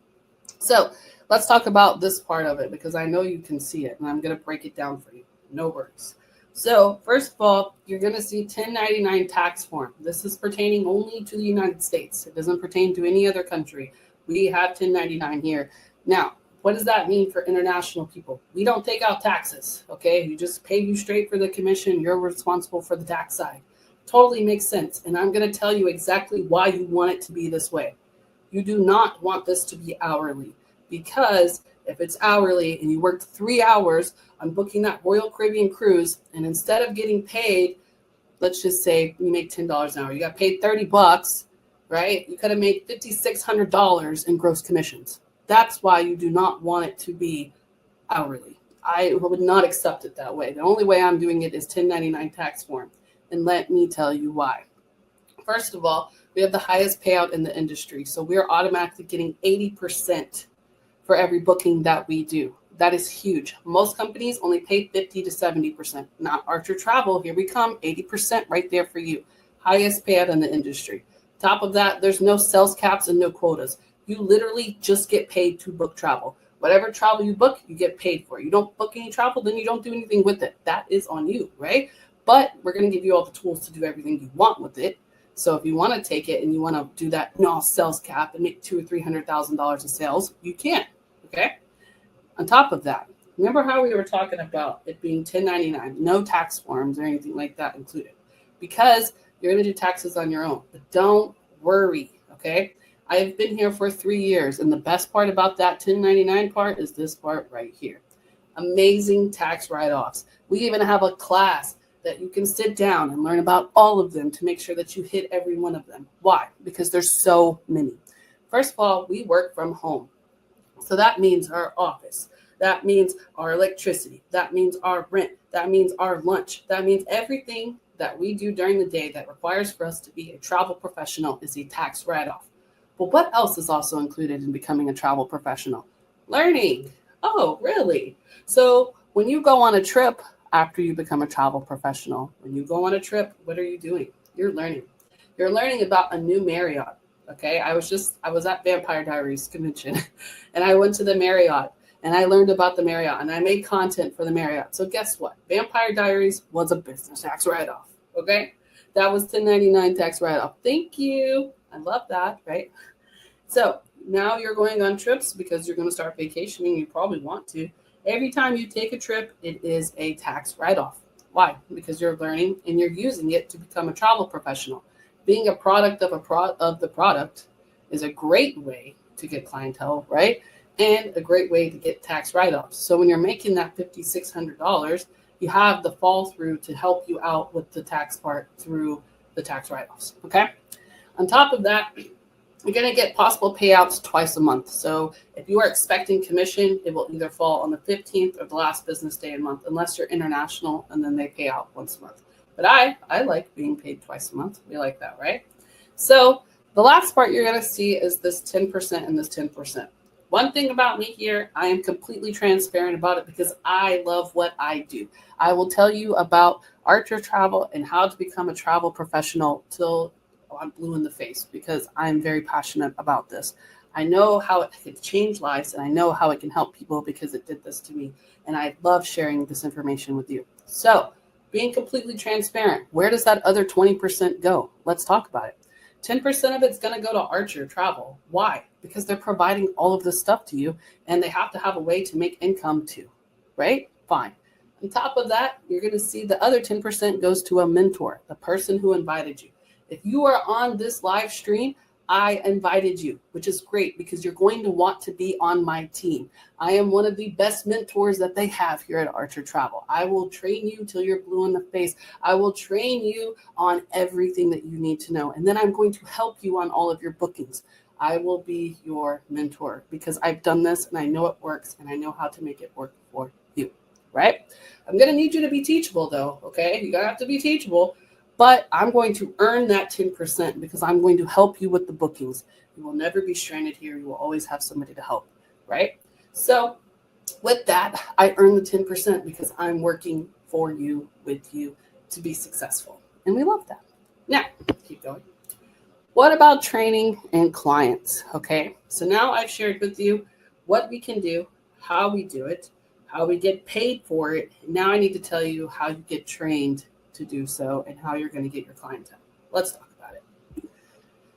B: So let's talk about this part of it, because I know you can see it, and I'm going to break it down for you. No worries. So first of all, you're going to see 1099 tax form. This is pertaining only to the United States. It doesn't pertain to any other country. We have 1099 here. Now, what does that mean for international people? We don't take out taxes, okay? We just pay you straight for the commission. You're responsible for the tax side. Totally makes sense. And I'm going to tell you exactly why you want it to be this way. You do not want this to be hourly, because if it's hourly and you worked 3 hours on booking that Royal Caribbean cruise, and instead of getting paid, let's just say you make $10 an hour, you got paid $30, right? You could have made $5,600 in gross commissions. That's why you do not want it to be hourly, I would not accept it that way. The only way I'm doing it is 1099 tax form. And let me tell you why. First of all, we have the highest payout in the industry. So we're automatically getting 80% for every booking that we do. That is huge. Most companies only pay 50 to 70%. Not Archer Travel. Here we come. 80% right there for you. Highest payout in the industry. Top of that, there's no sales caps and no quotas. You literally just get paid to book travel. Whatever travel you book, you get paid for. You don't book any travel, then you don't do anything with it. That is on you, right? But we're going to give you all the tools to do everything you want with it. So if you want to take it and you want to do that sales cap and make $200,000 or $300,000 in sales, you can. Okay. On top of that, remember how we were talking about it being 1099, no tax forms or anything like that included, because you're going to do taxes on your own. But don't worry. Okay. I have been here for 3 years, and the best part about that 1099 part is this part right here. Amazing tax write-offs. We even have a class that you can sit down and learn about all of them to make sure that you hit every one of them. Why? Because there's so many. First of all, we work from home. So that means our office. That means our electricity. That means our rent. That means our lunch. That means everything that we do during the day that requires for us to be a travel professional is a tax write-off. But what else is also included in becoming a travel professional? Learning. Oh, really? So when you go on a trip after you become a travel professional, when you go on a trip, what are you doing? You're learning. You're learning about a new Marriott. Okay, I was at Vampire Diaries convention and I went to the Marriott and I learned about the Marriott and I made content for the Marriott. So guess what? Vampire Diaries was a business tax write-off. Okay, that was 1099 tax write-off. Thank you. I love that, right? So now you're going on trips because you're going to start vacationing. You probably want to. Every time you take a trip, it is a tax write-off. Why? Because you're learning and you're using it to become a travel professional. Being a product of the product is a great way to get clientele, right? And a great way to get tax write-offs. So when you're making that $5,600, you have the fall through to help you out with the tax part through the tax write-offs, okay? On top of that, you're going to get possible payouts twice a month. So if you are expecting commission, it will either fall on the 15th or the last business day of the month, unless you're international, and then they pay out once a month. But I like being paid twice a month. We like that, right? So the last part you're going to see is this 10% and this 10%. One thing about me here, I am completely transparent about it because I love what I do. I will tell you about Archer Travel and how to become a travel professional till I'm blue in the face because I'm very passionate about this. I know how it can change lives and I know how it can help people because it did this to me. And I love sharing this information with you. So being completely transparent, where does that other 20% go? Let's talk about it. 10% of it's going to go to Archer Travel. Why? Because they're providing all of this stuff to you and they have to have a way to make income too, right? Fine. On top of that, you're going to see the other 10% goes to a mentor, the person who invited you. If you are on this live stream, I invited you, which is great because you're going to want to be on my team. I am one of the best mentors that they have here at Archer Travel. I will train you till you're blue in the face. I will train you on everything that you need to know. And then I'm going to help you on all of your bookings. I will be your mentor because I've done this and I know it works and I know how to make it work for you, right? I'm going to need you to be teachable though, okay? You're going to have to be teachable. But I'm going to earn that 10% because I'm going to help you with the bookings. You will never be stranded here. You will always have somebody to help, right? So with that, I earn the 10% because I'm working for you, with you to be successful. And we love that. Now, keep going. What about training and clients? Okay, so now I've shared with you what we can do, how we do it, how we get paid for it. Now I need to tell you how you get trained to do so and how you're going to get your clientele. Let's talk about it.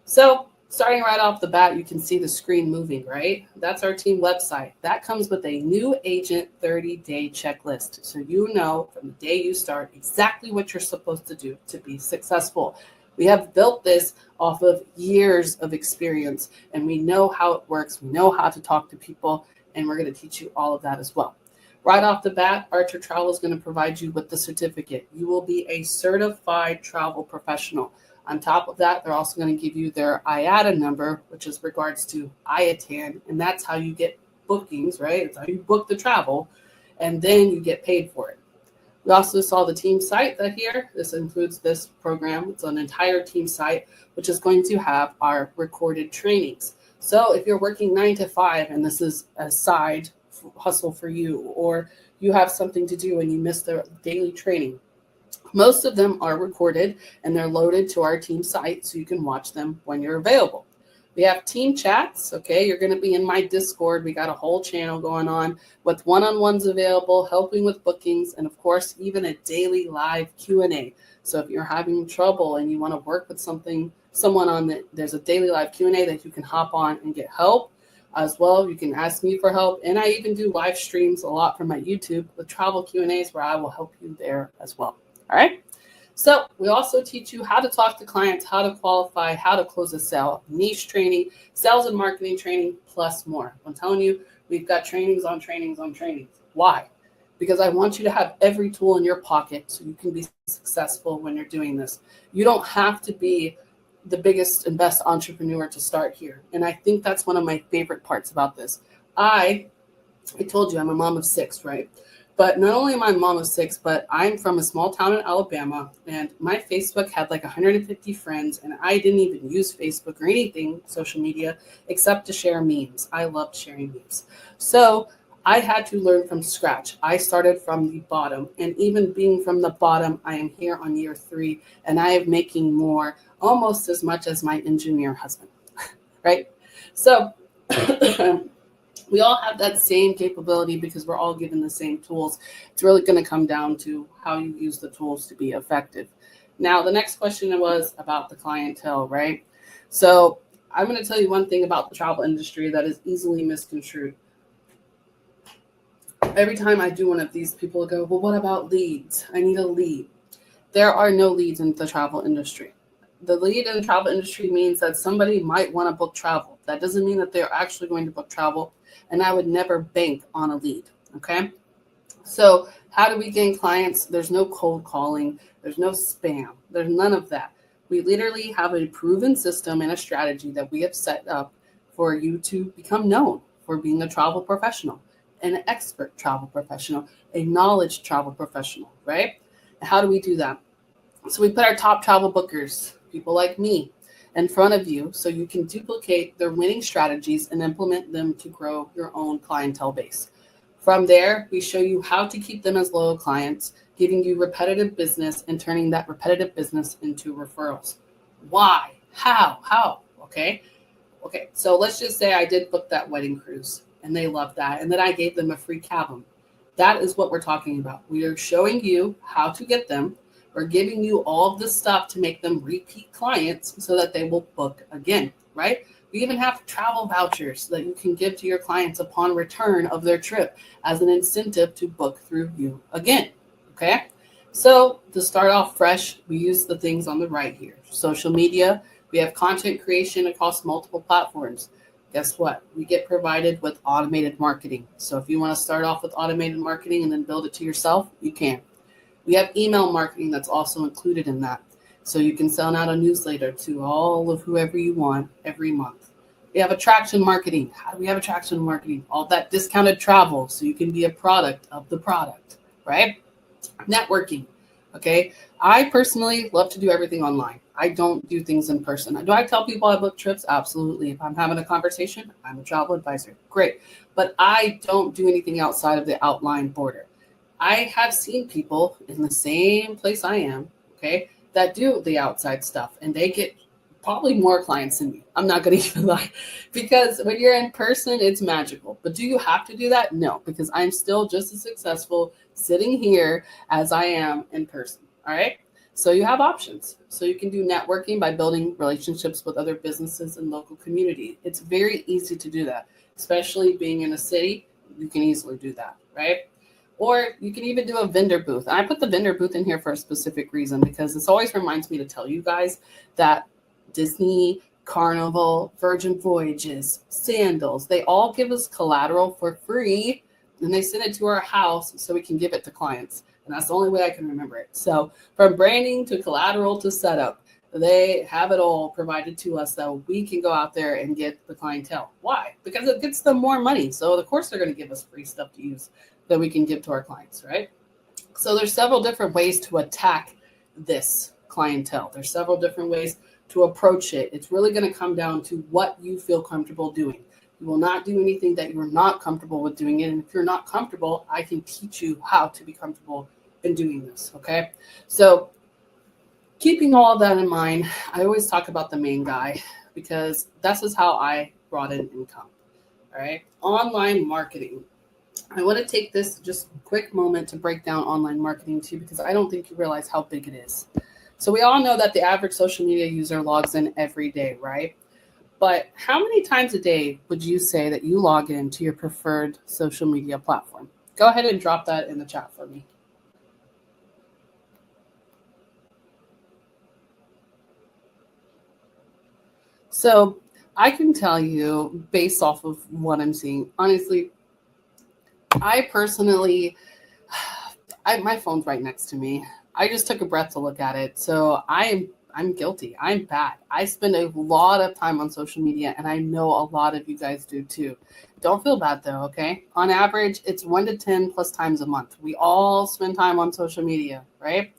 B: So starting right off the bat, you can see the screen moving, right? That's our team website. That comes with a new agent 30-day checklist. So you know from the day you start exactly what you're supposed to do to be successful. We have built this off of years of experience and we know how it works. We know how to talk to people and we're going to teach you all of that as well. Right off the bat, Archer Travel is going to provide you with the certificate. You will be a certified travel professional. On top of that, they're also going to give you their IATA number, which is regards to IATAN, and that's how you get bookings, right? It's how you book the travel. and then you get paid for it. We also saw the team site that here. This includes this program. It's an entire team site, which is going to have our recorded trainings. So if you're working 9 to 5 and this is a side hustle for you, or you have something to do and you miss the daily training, most of them are recorded and they're loaded to our team site so you can watch them when you're available. We have team chats. Okay, you're going to be in my Discord. We got a whole channel going on with one-on-ones available, helping with bookings, and of course, even a daily live Q&A. So if you're having trouble and you want to work with someone on that, there's a daily live Q&A that you can hop on and get help as well. You can ask me for help, and I even do live streams a lot from my YouTube with travel Q&As where I will help you there as well. All right. So we also teach you how to talk to clients, how to qualify, how to close a sale, niche training, sales and marketing training, plus more. I'm telling you, we've got trainings on trainings on trainings. Why? Because I want you to have every tool in your pocket so you can be successful when you're doing this. You don't have to be the biggest and best entrepreneur to start here. And I think that's one of my favorite parts about this. I told you I'm a mom of 6, right? But not only am I a mom of 6, but I'm from a small town in Alabama, and my Facebook had like 150 friends, and I didn't even use Facebook or anything, social media, except to share memes. I loved sharing memes. So I had to learn from scratch. I started from the bottom, and even being from the bottom, I am here on year 3, and I am making more, almost as much as my engineer husband, right? So we all have that same capability because we're all given the same tools. It's really going to come down to how you use the tools to be effective. Now, the next question was about the clientele, right? So I'm going to tell you one thing about the travel industry that is easily misconstrued. Every time I do one of these, people go, well, what about leads? I need a lead. There are no leads in the travel industry. The lead in the travel industry means that somebody might want to book travel. That doesn't mean that they're actually going to book travel. And I would never bank on a lead. Okay. So how do we gain clients? There's no cold calling. There's no spam. There's none of that. We literally have a proven system and a strategy that we have set up for you to become known for being a travel professional, an expert travel professional, a knowledge travel professional, right? And how do we do that? So we put our top travel bookers, people like me, in front of you so you can duplicate their winning strategies and implement them to grow your own clientele base. From there, we show you how to keep them as loyal clients, giving you repetitive business and turning that repetitive business into referrals. Why? How? Okay. So let's just say I did book that wedding cruise and they loved that. And then I gave them a free cabin. That is what we're talking about. We are showing you how to get them. We're giving you all of this stuff to make them repeat clients so that they will book again, right? We even have travel vouchers that you can give to your clients upon return of their trip as an incentive to book through you again, okay? So to start off fresh, we use the things on the right here. Social media, we have content creation across multiple platforms. Guess what? We get provided with automated marketing. So if you want to start off with automated marketing and then build it to yourself, you can. We have email marketing that's also included in that. So you can send out a newsletter to all of whoever you want every month. We have attraction marketing. How do we have attraction marketing? All that discounted travel so you can be a product of the product, right? Networking, okay? I personally love to do everything online. I don't do things in person. Do I tell people I book trips? Absolutely. If I'm having a conversation, I'm a travel advisor. Great. But I don't do anything outside of the outline border. I have seen people in the same place I am, okay, that do the outside stuff, and they get probably more clients than me. I'm not going to even lie, because when you're in person, it's magical. But do you have to do that? No, because I'm still just as successful sitting here as I am in person. All right. So you have options. So you can do networking by building relationships with other businesses and local community. It's very easy to do that, especially being in a city. You can easily do that, right? Or you can even do a vendor booth. And I put the vendor booth in here for a specific reason, because this always reminds me to tell you guys that Disney, Carnival, Virgin Voyages, Sandals, they all give us collateral for free, and they send it to our house so we can give it to clients. And that's the only way I can remember it. So from branding to collateral to setup, they have it all provided to us so we can go out there and get the clientele. Why? Because it gets them more money. So of course they're going to give us free stuff to use. that we can give to our clients, right? So there's several different ways to attack this clientele. There's several different ways to approach it. It's really going to come down to what you feel comfortable doing. You will not do anything that you're not comfortable with doing it. And if you're not comfortable, I can teach you how to be comfortable in doing this, okay? So keeping all of that in mind, I always talk about the main guy because this is how I brought in income, all right? Online marketing. I want to take this just a quick moment to break down online marketing too, because I don't think you realize how big it is. So we all know that the average social media user logs in every day, right? But how many times a day would you say that you log in to your preferred social media platform? Go ahead and drop that in the chat for me. So I can tell you based off of what I'm seeing, honestly, I personally, my phone's right next to me. I just took a breath to look at it. So I'm guilty. I'm bad. I spend a lot of time on social media, and I know a lot of you guys do too. Don't feel bad though, okay? On average, it's 1 to 10 plus times a month. We all spend time on social media, right?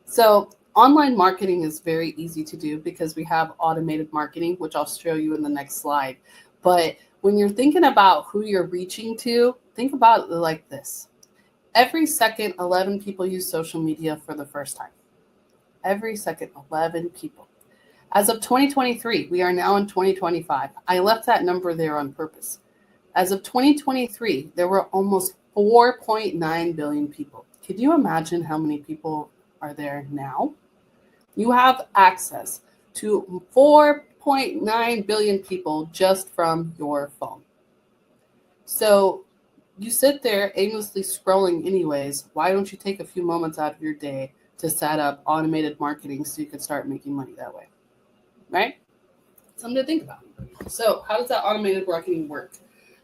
B: So online marketing is very easy to do because we have automated marketing, which I'll show you in the next slide. But when you're thinking about who you're reaching to, think about it like this. Every second, 11 people use social media for the first time. Every second, 11 people. As of 2023, we are now in 2025. I left that number there on purpose. As of 2023, there were almost 4.9 billion people. Could you imagine how many people are there now? You have access to 4.9 billion people just from your phone. So you sit there aimlessly scrolling anyways. Why don't you take a few moments out of your day to set up automated marketing so you can start making money that way, right? Something to think about. So how does that automated marketing work?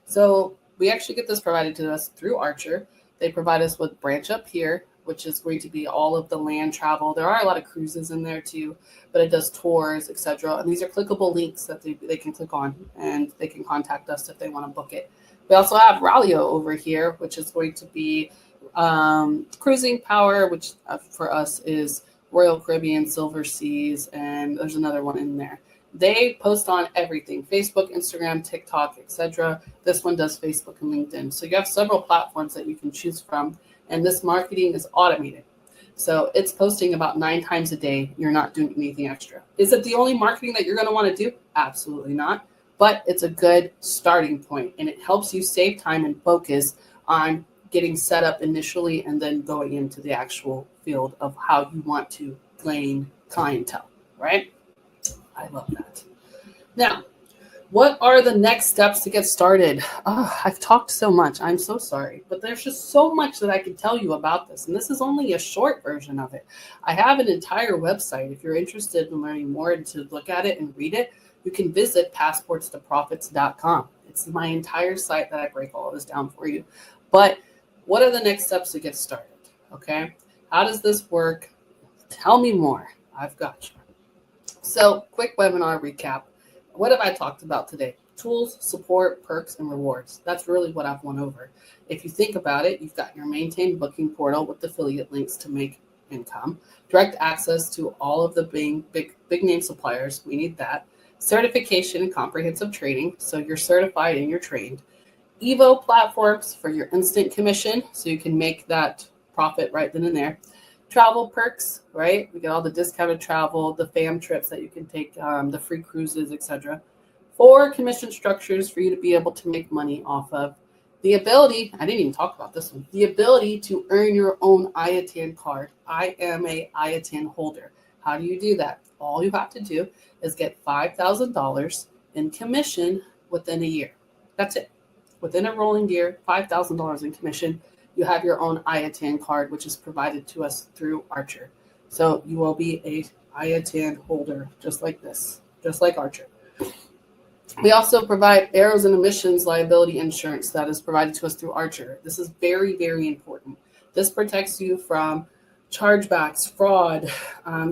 B: So we actually get this provided to us through Archer. They provide us with Branch Up Here, which is going to be all of the land travel. There are a lot of cruises in there too, but it does tours, etc. And these are clickable links that they can click on, and they can contact us if they want to book it. We also have Rallyo over here, which is going to be cruising power, which for us is Royal Caribbean, Silver Seas, and there's another one in there. They post on everything: Facebook, Instagram, TikTok, etc. This one does Facebook and LinkedIn. So you have several platforms that you can choose from, and this marketing is automated. So it's posting about 9 times a day. You're not doing anything extra. Is it the only marketing that you're going to want to do? Absolutely not. But it's a good starting point, and it helps you save time and focus on getting set up initially and then going into the actual field of how you want to gain clientele, right? I love that. Now, what are the next steps to get started? Oh, I've talked so much. I'm so sorry. But there's just so much that I can tell you about this. And this is only a short version of it. I have an entire website. If you're interested in learning more and to look at it and read it, you can visit passportstoprofits.com. It's my entire site that I break all of this down for you. But what are the next steps to get started? Okay. How does this work? Tell me more. I've got you. So, quick webinar recap. What have I talked about today? Tools, support, perks, and rewards. That's really what I've went over. If you think about it, you've got your maintained booking portal with affiliate links to make income, direct access to all of the big name suppliers. We need that. Certification and comprehensive training. So you're certified and you're trained. Evo platforms for your instant commission, so you can make that profit right then and there. Travel perks, right? We get all the discounted travel, the fam trips that you can take, the free cruises, etc. 4 commission structures for you to be able to make money off of. The ability, I didn't even talk about this one, the ability to earn your own IATAN card. I am a IATAN holder. How do you do that? All you have to do is get $5,000 in commission within a year. That's it. Within a rolling year, $5,000 in commission. You have your own IATAN card, which is provided to us through Archer. So you will be a IATAN holder, just like this, just like Archer. We also provide errors and emissions liability insurance that is provided to us through Archer. This is very, very important. This protects you from chargebacks, fraud,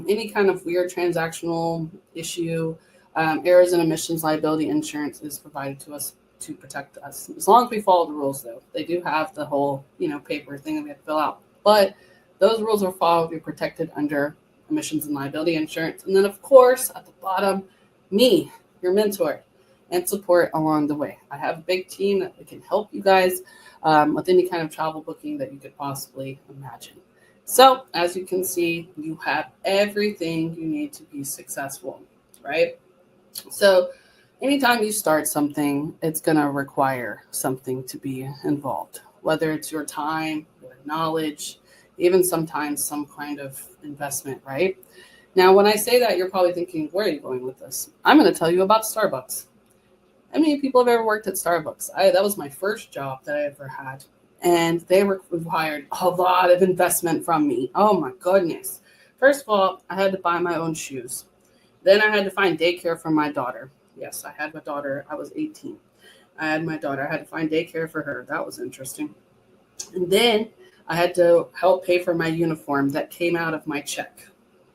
B: any kind of weird transactional issue. Errors and emissions liability insurance is provided to us to protect us. As long as we follow the rules, though. They do have the whole, paper thing that we have to fill out. But those rules are followed. You're protected under emissions and liability insurance. And then, of course, at the bottom, me, your mentor, and support along the way. I have a big team that can help you guys with any kind of travel booking that you could possibly imagine. So, as you can see, you have everything you need to be successful, right? So, anytime you start something, it's going to require something to be involved, whether it's your time, your knowledge, even sometimes some kind of investment, right? Now, when I say that, you're probably thinking, where are you going with this? I'm going to tell you about Starbucks. How many people have ever worked at Starbucks? That was my first job that I ever had. And they required a lot of investment from me. Oh my goodness. First of all, I had to buy my own shoes. Then I had to find daycare for my daughter. Yes, I had my daughter. I was 18. I had my daughter. I had to find daycare for her. That was interesting. And then I had to help pay for my uniform that came out of my check.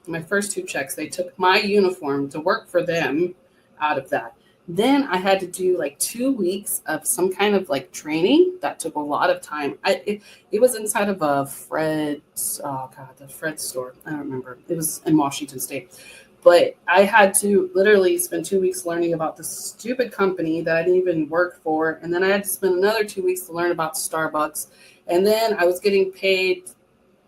B: My first 2 checks, they took my uniform to work for them out of that. Then I had to do like 2 weeks of some kind of like training that took a lot of time. It was inside of a Fred's, the Fred's store. I don't remember. It was in Washington State. But I had to literally spend 2 weeks learning about this stupid company that I didn't even work for. And then I had to spend another 2 weeks to learn about Starbucks. And then I was getting paid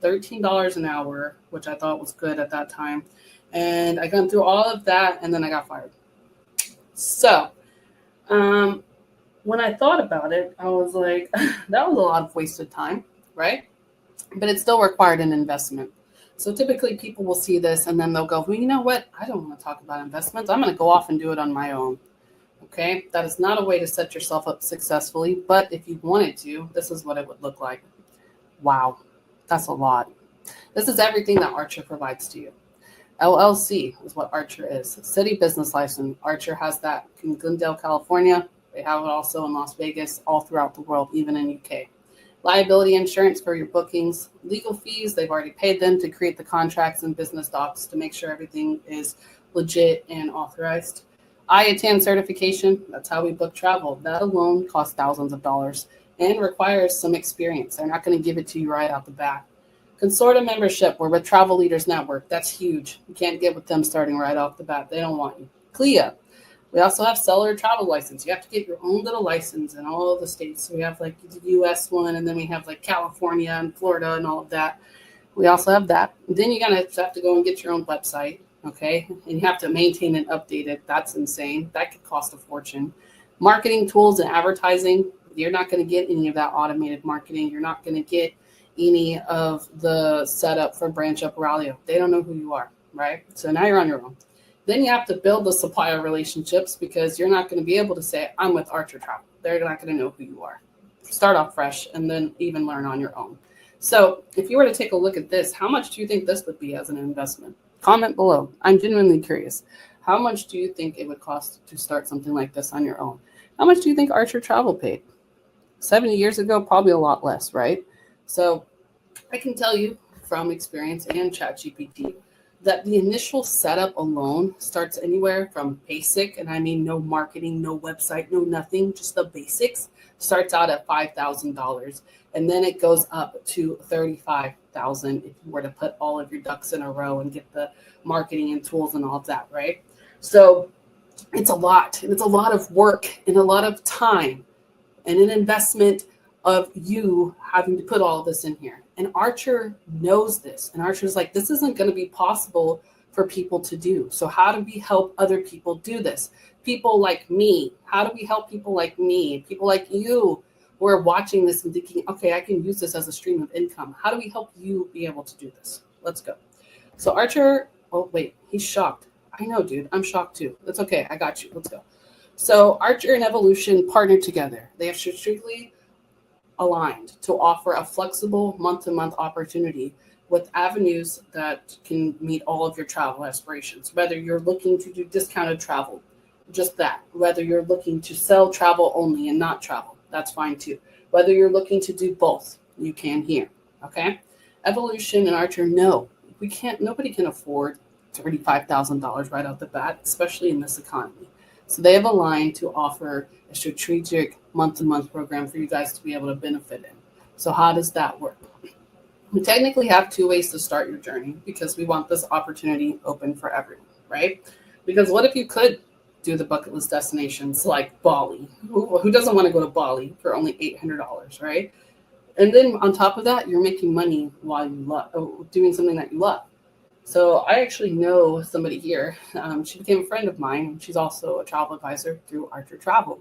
B: $13 an hour, which I thought was good at that time. And I got through all of that, and then I got fired. So when I thought about it, I was like, that was a lot of wasted time, right? But it still required an investment. So typically people will see this and then they'll go, well, you know what? I don't want to talk about investments. I'm going to go off and do it on my own. Okay. That is not a way to set yourself up successfully. But if you wanted to, this is what it would look like. Wow. That's a lot. This is everything that Archer provides to you. LLC is what Archer is. City business license. Archer has that in Glendale, California. They have it also in Las Vegas, all throughout the world, even in UK. Liability insurance for your bookings. Legal fees, they've already paid them to create the contracts and business docs to make sure everything is legit and authorized. IATAN certification, that's how we book travel. That alone costs thousands of dollars and requires some experience. They're not going to give it to you right out the bat. Consortium membership, we're with Travel Leaders Network. That's huge. You can't get with them starting right off the bat. They don't want you. CLIA. We also have seller travel license. You have to get your own little license in all of the states. So we have like the US one, and then we have like California and Florida and all of that. We also have that. And then you're going to have to go and get your own website, okay? And you have to maintain and update it. That's insane. That could cost a fortune. Marketing tools and advertising. You're not going to get any of that automated marketing. You're not going to get any of the setup for Branch Up Ralio. They don't know who you are, right? So now you're on your own. Then you have to build the supplier relationships because you're not going to be able to say, I'm with Archer Travel. They're not going to know who you are. Start off fresh and then even learn on your own. So if you were to take a look at this, how much do you think this would be as an investment? Comment below. I'm genuinely curious. How much do you think it would cost to start something like this on your own? How much do you think Archer Travel paid? 70 years ago, probably a lot less, right? So I can tell you from experience and ChatGPT that the initial setup alone starts anywhere from basic, and I mean no marketing, no website, no nothing, just the basics, starts out at $5,000. And then it goes up to $35,000 if you were to put all of your ducks in a row and get the marketing and tools and all of that, right? So it's a lot, and it's a lot of work and a lot of time and an investment of you having to put all of this in here. And Archer knows this. And Archer's like, this isn't going to be possible for people to do. So how do we help other people do this? People like me. How do we help people like me? People like you who are watching this and thinking, okay, I can use this as a stream of income. How do we help you be able to do this? Let's go. So Archer, oh, wait, he's shocked. I know, dude. I'm shocked too. That's okay. I got you. Let's go. So Archer and Evolution partnered together. They have strategically aligned to offer a flexible month-to-month opportunity with avenues that can meet all of your travel aspirations. Whether you're looking to do discounted travel, just that. Whether you're looking to sell travel only and not travel, that's fine too. Whether you're looking to do both, you can here. Okay? Evolution and Archer, no, nobody can afford $35,000 right out the bat, especially in this economy. So they have aligned to offer a strategic month-to-month program for you guys to be able to benefit in. So how does that work? We technically have two ways to start your journey because we want this opportunity open for everyone, right? Because what if you could do the bucket list destinations like Bali? Who doesn't want to go to Bali for only $800, right? And then on top of that, you're making money while you love doing something that you love. So I actually know somebody here. She became a friend of mine. She's also a travel advisor through Archer Travel.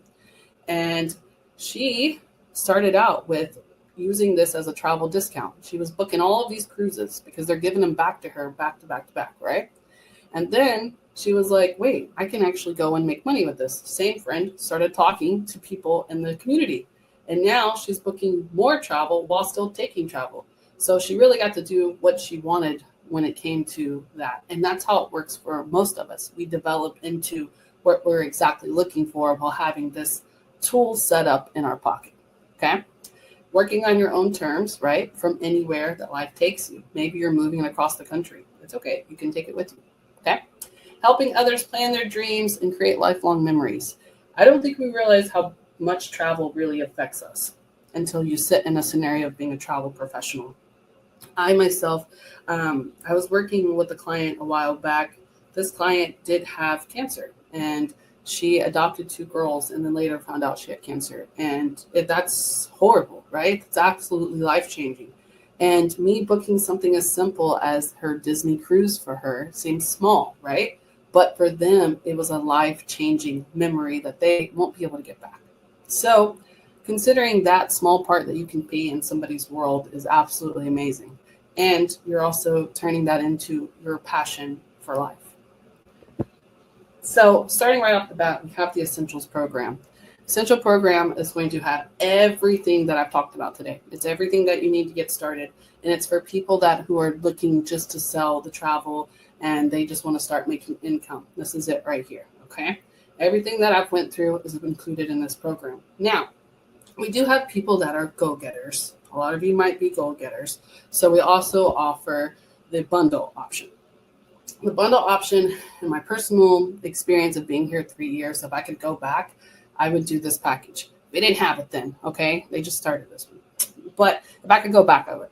B: And she started out with using this as a travel discount. She was booking all of these cruises because they're giving them back to her back to back to back, right? And then she was like, wait, I can actually go and make money with this. Same friend started talking to people in the community. And now she's booking more travel while still taking travel. So she really got to do what she wanted when it came to that. And that's how it works for most of us. We develop into what we're exactly looking for while having this tool set up in our pocket. Okay. Working on your own terms, right? From anywhere that life takes you. Maybe you're moving across the country. It's okay. You can take it with you. Okay. Helping others plan their dreams and create lifelong memories. I don't think we realize how much travel really affects us until you sit in a scenario of being a travel professional. I myself, I was working with a client a while back. This client did have cancer and she adopted two girls and then later found out she had cancer. And that's horrible, right? It's absolutely life-changing. And me booking something as simple as her Disney cruise for her seems small, right? But for them, it was a life-changing memory that they won't be able to get back. So considering that small part that you can be in somebody's world is absolutely amazing. And you're also turning that into your passion for life. So starting right off the bat, we have the Essentials program. Essential program is going to have everything that I've talked about today. It's everything that you need to get started. And it's for people who are looking just to sell the travel and they just want to start making income. This is it right here, okay? Everything that I've went through is included in this program. Now, we do have people that are go-getters. A lot of you might be go-getters. So we also offer the bundle option. The bundle option, in my personal experience of being here 3 years, if I could go back, I would do this package. They didn't have it then, okay? They just started this one. But if I could go back, I would.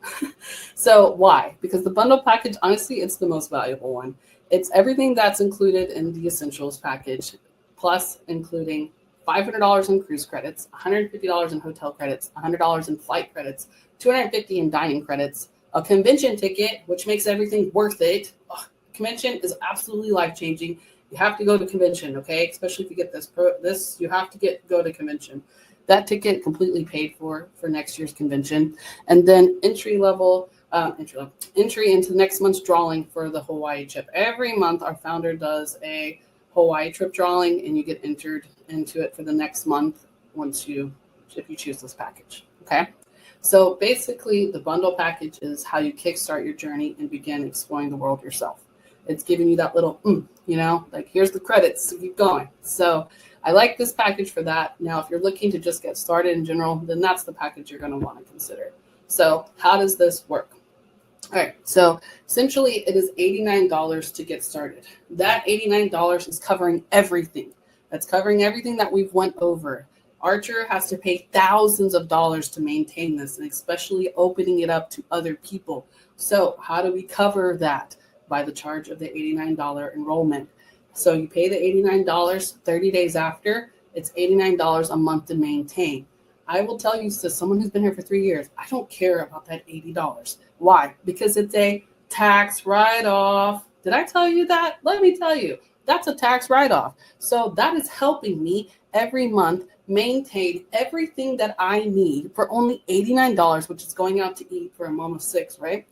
B: So why? Because the bundle package, honestly, it's the most valuable one. It's everything that's included in the Essentials package, plus including $500 in cruise credits, $150 in hotel credits, $100 in flight credits, $250 in dining credits, a convention ticket, which makes everything worth it. Convention is absolutely life-changing. You have to go to convention, okay? Especially if you get this, you have to go to convention. That ticket completely paid for next year's convention. And then entry into next month's drawing for the Hawaii trip. Every month, our founder does a Hawaii trip drawing, and you get entered into it for the next month if you choose this package, okay? So basically, the bundle package is how you kickstart your journey and begin exploring the world yourself. It's giving you that little, like here's the credits, so keep going. So I like this package for that. Now, if you're looking to just get started in general, then that's the package you're going to want to consider. So how does this work? All right, so essentially it is $89 to get started. That $89 is covering everything. That's covering everything that we've went over. Archer has to pay thousands of dollars to maintain this, and especially opening it up to other people. So how do we cover that? By the charge of the $89 enrollment. So you pay the $89 30 days after, it's $89 a month to maintain. I will tell you, as someone who's been here for 3 years, I don't care about that $80. Why? Because it's a tax write-off. Did I tell you that? Let me tell you, that's a tax write-off. So that is helping me every month maintain everything that I need for only $89, which is going out to eat for a mom of 6, right?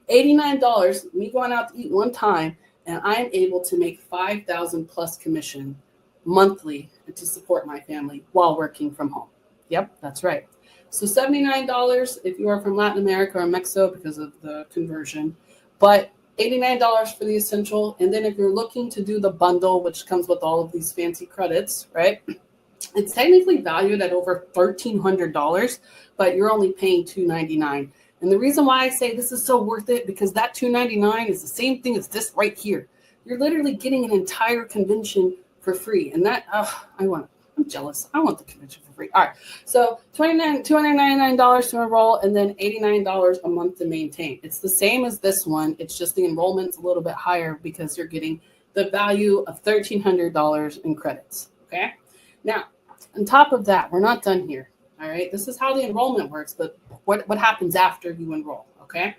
B: $89, me going out to eat one time, and I'm able to make $5,000 plus commission monthly to support my family while working from home. Yep, that's right. So $79 if you are from Latin America or Mexico because of the conversion, but $89 for the essential. And then if you're looking to do the bundle, which comes with all of these fancy credits, right? It's technically valued at over $1,300, but you're only paying $299. And the reason why I say this is so worth it, because that $299 is the same thing as this right here. You're literally getting an entire convention for free. And that, I'm jealous. I want the convention for free. All right. So $299 to enroll and then $89 a month to maintain. It's the same as this one. It's just the enrollment's a little bit higher because you're getting the value of $1,300 in credits. Okay. Now, on top of that, we're not done here. All right. This is how the enrollment works, but what happens after you enroll? Okay.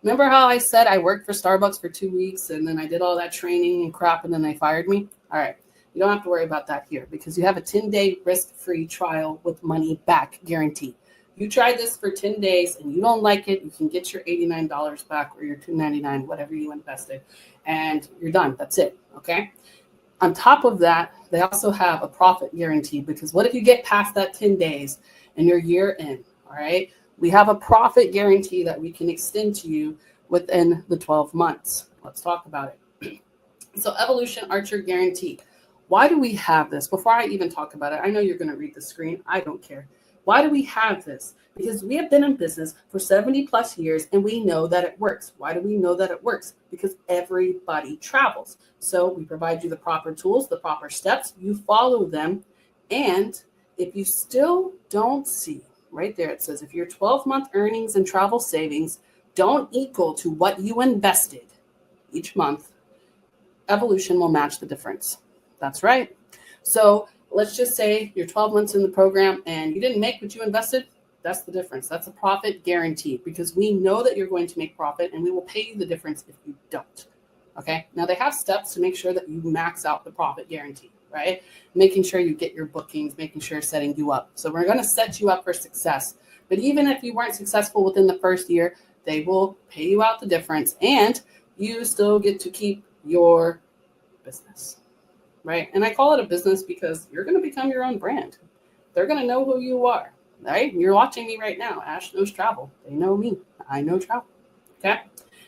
B: Remember how I said I worked for Starbucks for 2 weeks and then I did all that training and crap and then they fired me? All right. You don't have to worry about that here because you have a 10-day risk-free trial with money back guarantee. You try this for 10 days and you don't like it, you can get your $89 back or your $299, whatever you invested, and you're done. That's it. Okay. On top of that, they also have a profit guarantee because what if you get past that 10 days and you're year in? All right. We have a profit guarantee that we can extend to you within the 12 months. Let's talk about it. So Evolution Archer Guarantee. Why do we have this? Before I even talk about it, I know you're going to read the screen. I don't care. Why do we have this? Because we have been in business for 70 plus years and we know that it works. Why do we know that it works? Because everybody travels. So we provide you the proper tools, the proper steps. You follow them. And if you still don't see, right there, it says if your 12-month earnings and travel savings don't equal to what you invested each month, Evolution will match the difference. That's right. So let's just say you're 12 months in the program and you didn't make what you invested. That's the difference. That's a profit guarantee because we know that you're going to make profit and we will pay you the difference if you don't. Okay. Now they have steps to make sure that you max out the profit guarantee, right? Making sure you get your bookings, making sure setting you up. So we're going to set you up for success. But even if you weren't successful within the first year, they will pay you out the difference and you still get to keep your business. Right. And I call it a business because you're going to become your own brand. They're going to know who you are. Right. You're watching me right now. Ash knows travel. They know me. I know travel. Okay.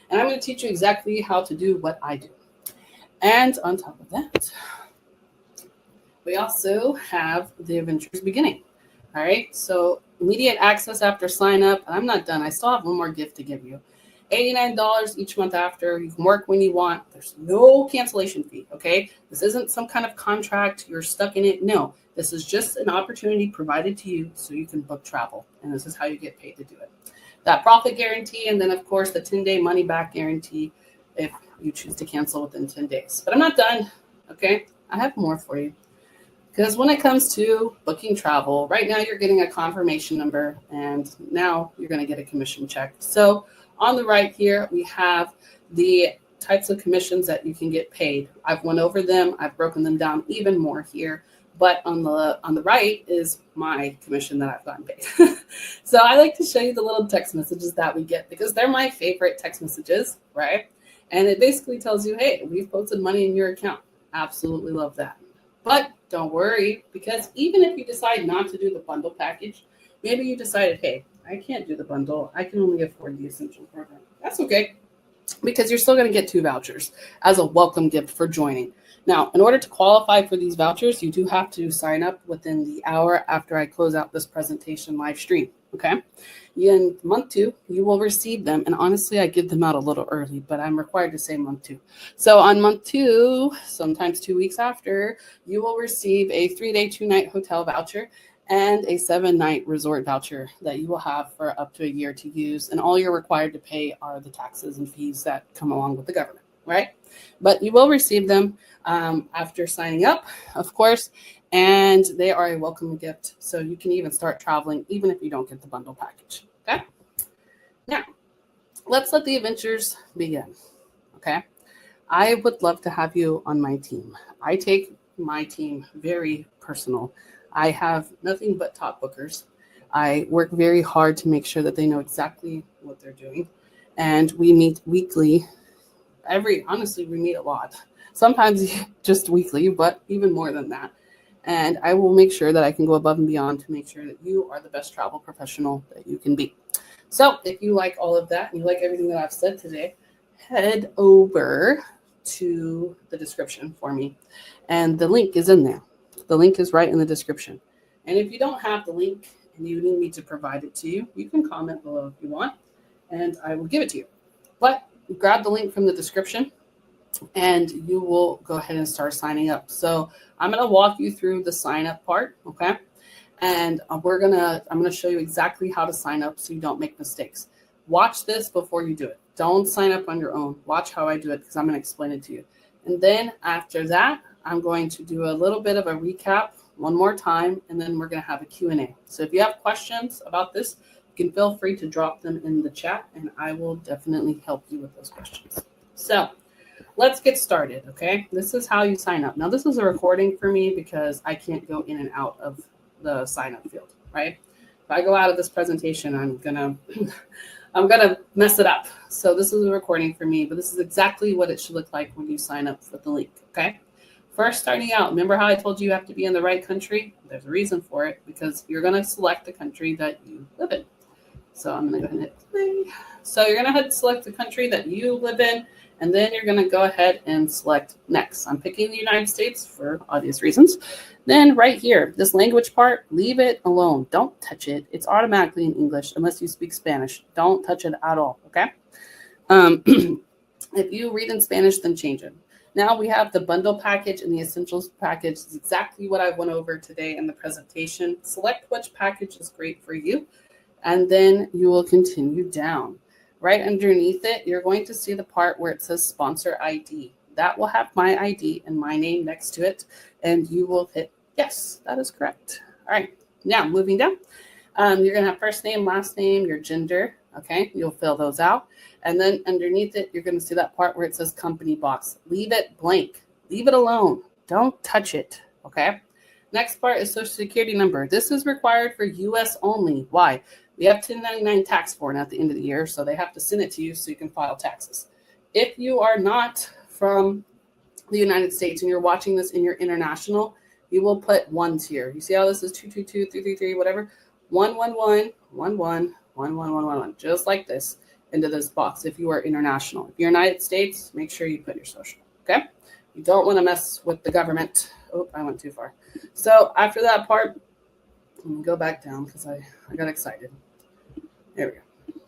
B: And I'm going to teach you exactly how to do what I do. And on top of that, we also have the Adventures Beginning. All right. So immediate access after sign up. I'm not done. I still have one more gift to give you. $89 each month after. You can work when you want. There's no cancellation fee, okay? This isn't some kind of contract. You're stuck in it. No, this is just an opportunity provided to you so you can book travel. And this is how you get paid to do it. That profit guarantee and then, of course, the 10-day money-back guarantee if you choose to cancel within 10 days. But I'm not done, okay? I have more for you. Because when it comes to booking travel, right now you're getting a confirmation number and now you're going to get a commission check. So on the right here, we have the types of commissions that you can get paid. I've went over them. I've broken them down even more here. But on the right is my commission that I've gotten paid. So I like to show you the little text messages that we get because they're my favorite text messages, right? And it basically tells you, hey, we've posted money in your account. Absolutely love that. But don't worry, because even if you decide not to do the bundle package, maybe you decided, hey, I can't do the bundle. I can only afford the essential program. That's okay, because you're still going to get 2 vouchers as a welcome gift for joining. Now, in order to qualify for these vouchers, you do have to sign up within the hour after I close out this presentation live stream, okay? In month 2, you will receive them. And honestly, I give them out a little early, but I'm required to say month 2. So on month 2, sometimes 2 weeks after, you will receive a 3-day, 2-night hotel voucher and a 7-night resort voucher that you will have for up to a year to use. And all you're required to pay are the taxes and fees that come along with the government, right? But you will receive them after signing up, of course, and they are a welcome gift. So you can even start traveling even if you don't get the bundle package, okay? Now, let's let the adventures begin, okay? I would love to have you on my team. I take my team very personal. I have nothing but top bookers. I work very hard to make sure that they know exactly what they're doing. And we meet weekly. Honestly, we meet a lot. Sometimes just weekly, but even more than that. And I will make sure that I can go above and beyond to make sure that you are the best travel professional that you can be. So if you like all of that and you like everything that I've said today, head over to the description for me. And the link is in there. The link is right in the description. And if you don't have the link and you need me to provide it to you, you can comment below if you want, and I will give it to you. But grab the link from the description and you will go ahead and start signing up. So I'm going to walk you through the sign up part, okay? And I'm gonna show you exactly how to sign up so you don't make mistakes. Watch this before you do it. Don't sign up on your own. Watch how I do it because I'm gonna explain it to you. And then after that, I'm going to do a little bit of a recap one more time, and then we're gonna have a Q&A. So if you have questions about this, you can feel free to drop them in the chat, and I will definitely help you with those questions. So let's get started, okay? This is how you sign up. Now, this is a recording for me because I can't go in and out of the sign up field, right? If I go out of this presentation, I'm gonna mess it up. So this is a recording for me, but this is exactly what it should look like when you sign up with the link, okay? First, starting out, remember how I told you have to be in the right country? There's a reason for it, because you're gonna select the country that you live in. So I'm gonna go ahead and hit play. So you're gonna select the country that you live in, and then you're gonna go ahead and select next. I'm picking the United States for obvious reasons. Then right here, this language part, leave it alone. Don't touch it. It's automatically in English unless you speak Spanish. Don't touch it at all, okay? If you read in Spanish, then change it. Now we have the bundle package and the essentials package. It's exactly what I went over today in the presentation. Select which package is great for you, and then you will continue down. Right underneath it, you're going to see the part where it says sponsor ID. That will have my ID and my name next to it, and you will hit yes, that is correct. All right, now moving down, you're gonna have first name, last name, your gender, okay? You'll fill those out. And then underneath it, you're gonna see that part where it says company box. Leave it blank, leave it alone. Don't touch it, okay? Next part is social security number. This is required for US only. Why? We have 1099 tax form at the end of the year, so they have to send it to you so you can file taxes. If you are not from the United States and you're watching this and you're international, you will put ones here. You see how this is 222, 333, whatever? 111, 11, 11111, just like this into this box if you are international. If you're United States, make sure you put your social, okay? You don't want to mess with the government. Oh, I went too far. So after that part, let me go back down because I got excited. There we go.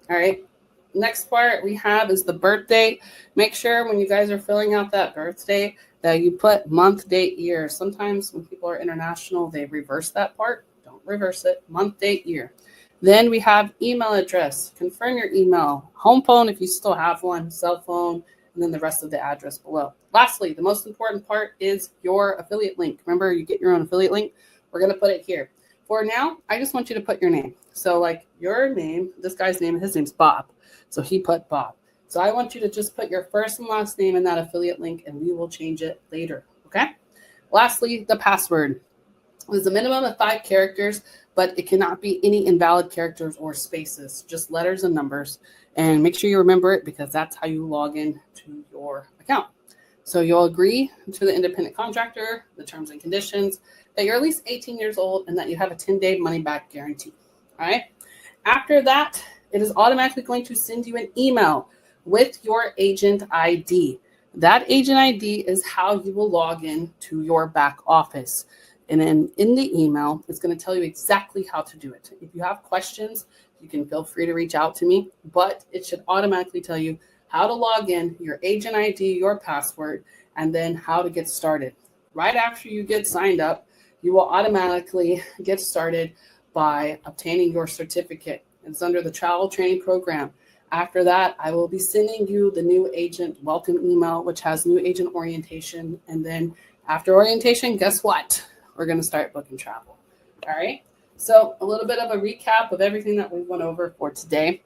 B: All right. Next part we have is the birthday. Make sure when you guys are filling out that birthday that you put month, date, year. Sometimes when people are international, they reverse that part. Don't reverse it. Month, date, year. Then we have email address. Confirm your email. Home phone if you still have one. Cell phone. And then the rest of the address below. Lastly, the most important part is your affiliate link. Remember, you get your own affiliate link. We're going to put it here. For now, I just want you to put your name. So like your name, this guy's name, his name's Bob. So he put Bob. So I want you to just put your first and last name in that affiliate link, and we will change it later, okay? Lastly, the password. There's a minimum of 5 characters, but it cannot be any invalid characters or spaces, just letters and numbers. And make sure you remember it because that's how you log in to your account. So you'll agree to the independent contractor, the terms and conditions, that you're at least 18 years old and that you have a 10-day money-back guarantee, all right? After that, it is automatically going to send you an email with your agent ID. That agent ID is how you will log in to your back office. And then in the email, it's going to tell you exactly how to do it. If you have questions, you can feel free to reach out to me, but it should automatically tell you how to log in, your agent ID, your password, and then how to get started. Right after you get signed up, you will automatically get started by obtaining your certificate. It's under the travel training program. After that, I will be sending you the new agent welcome email, which has new agent orientation. And then after orientation, guess what? We're going to start booking travel. All right. So a little bit of a recap of everything that we went over for today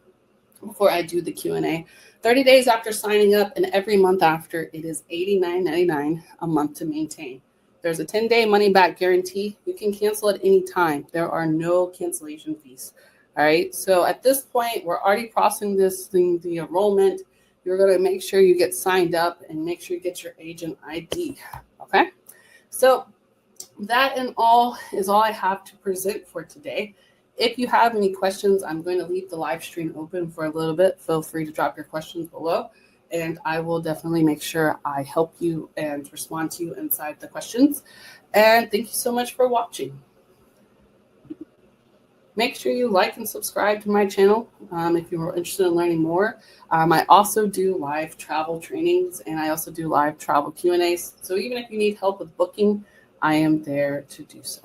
B: before I do the Q&A. 30 days after signing up and every month after, it is $89.99 a month to maintain. There's a 10-day money-back guarantee. You can cancel at any time. There are no cancellation fees. All right. So at this point, we're already processing this thing, the enrollment. You're going to make sure you get signed up and make sure you get your agent ID. Okay. So that and all is all I have to present for today. If you have any questions, I'm going to leave the live stream open for a little bit. Feel free to drop your questions below, and I will definitely make sure I help you and respond to you inside the questions. And thank you so much for watching. Make sure you like and subscribe to my channel if you're interested in learning more. I also do live travel trainings, and I also do live travel Q&As. So even if you need help with booking, I am there to do so.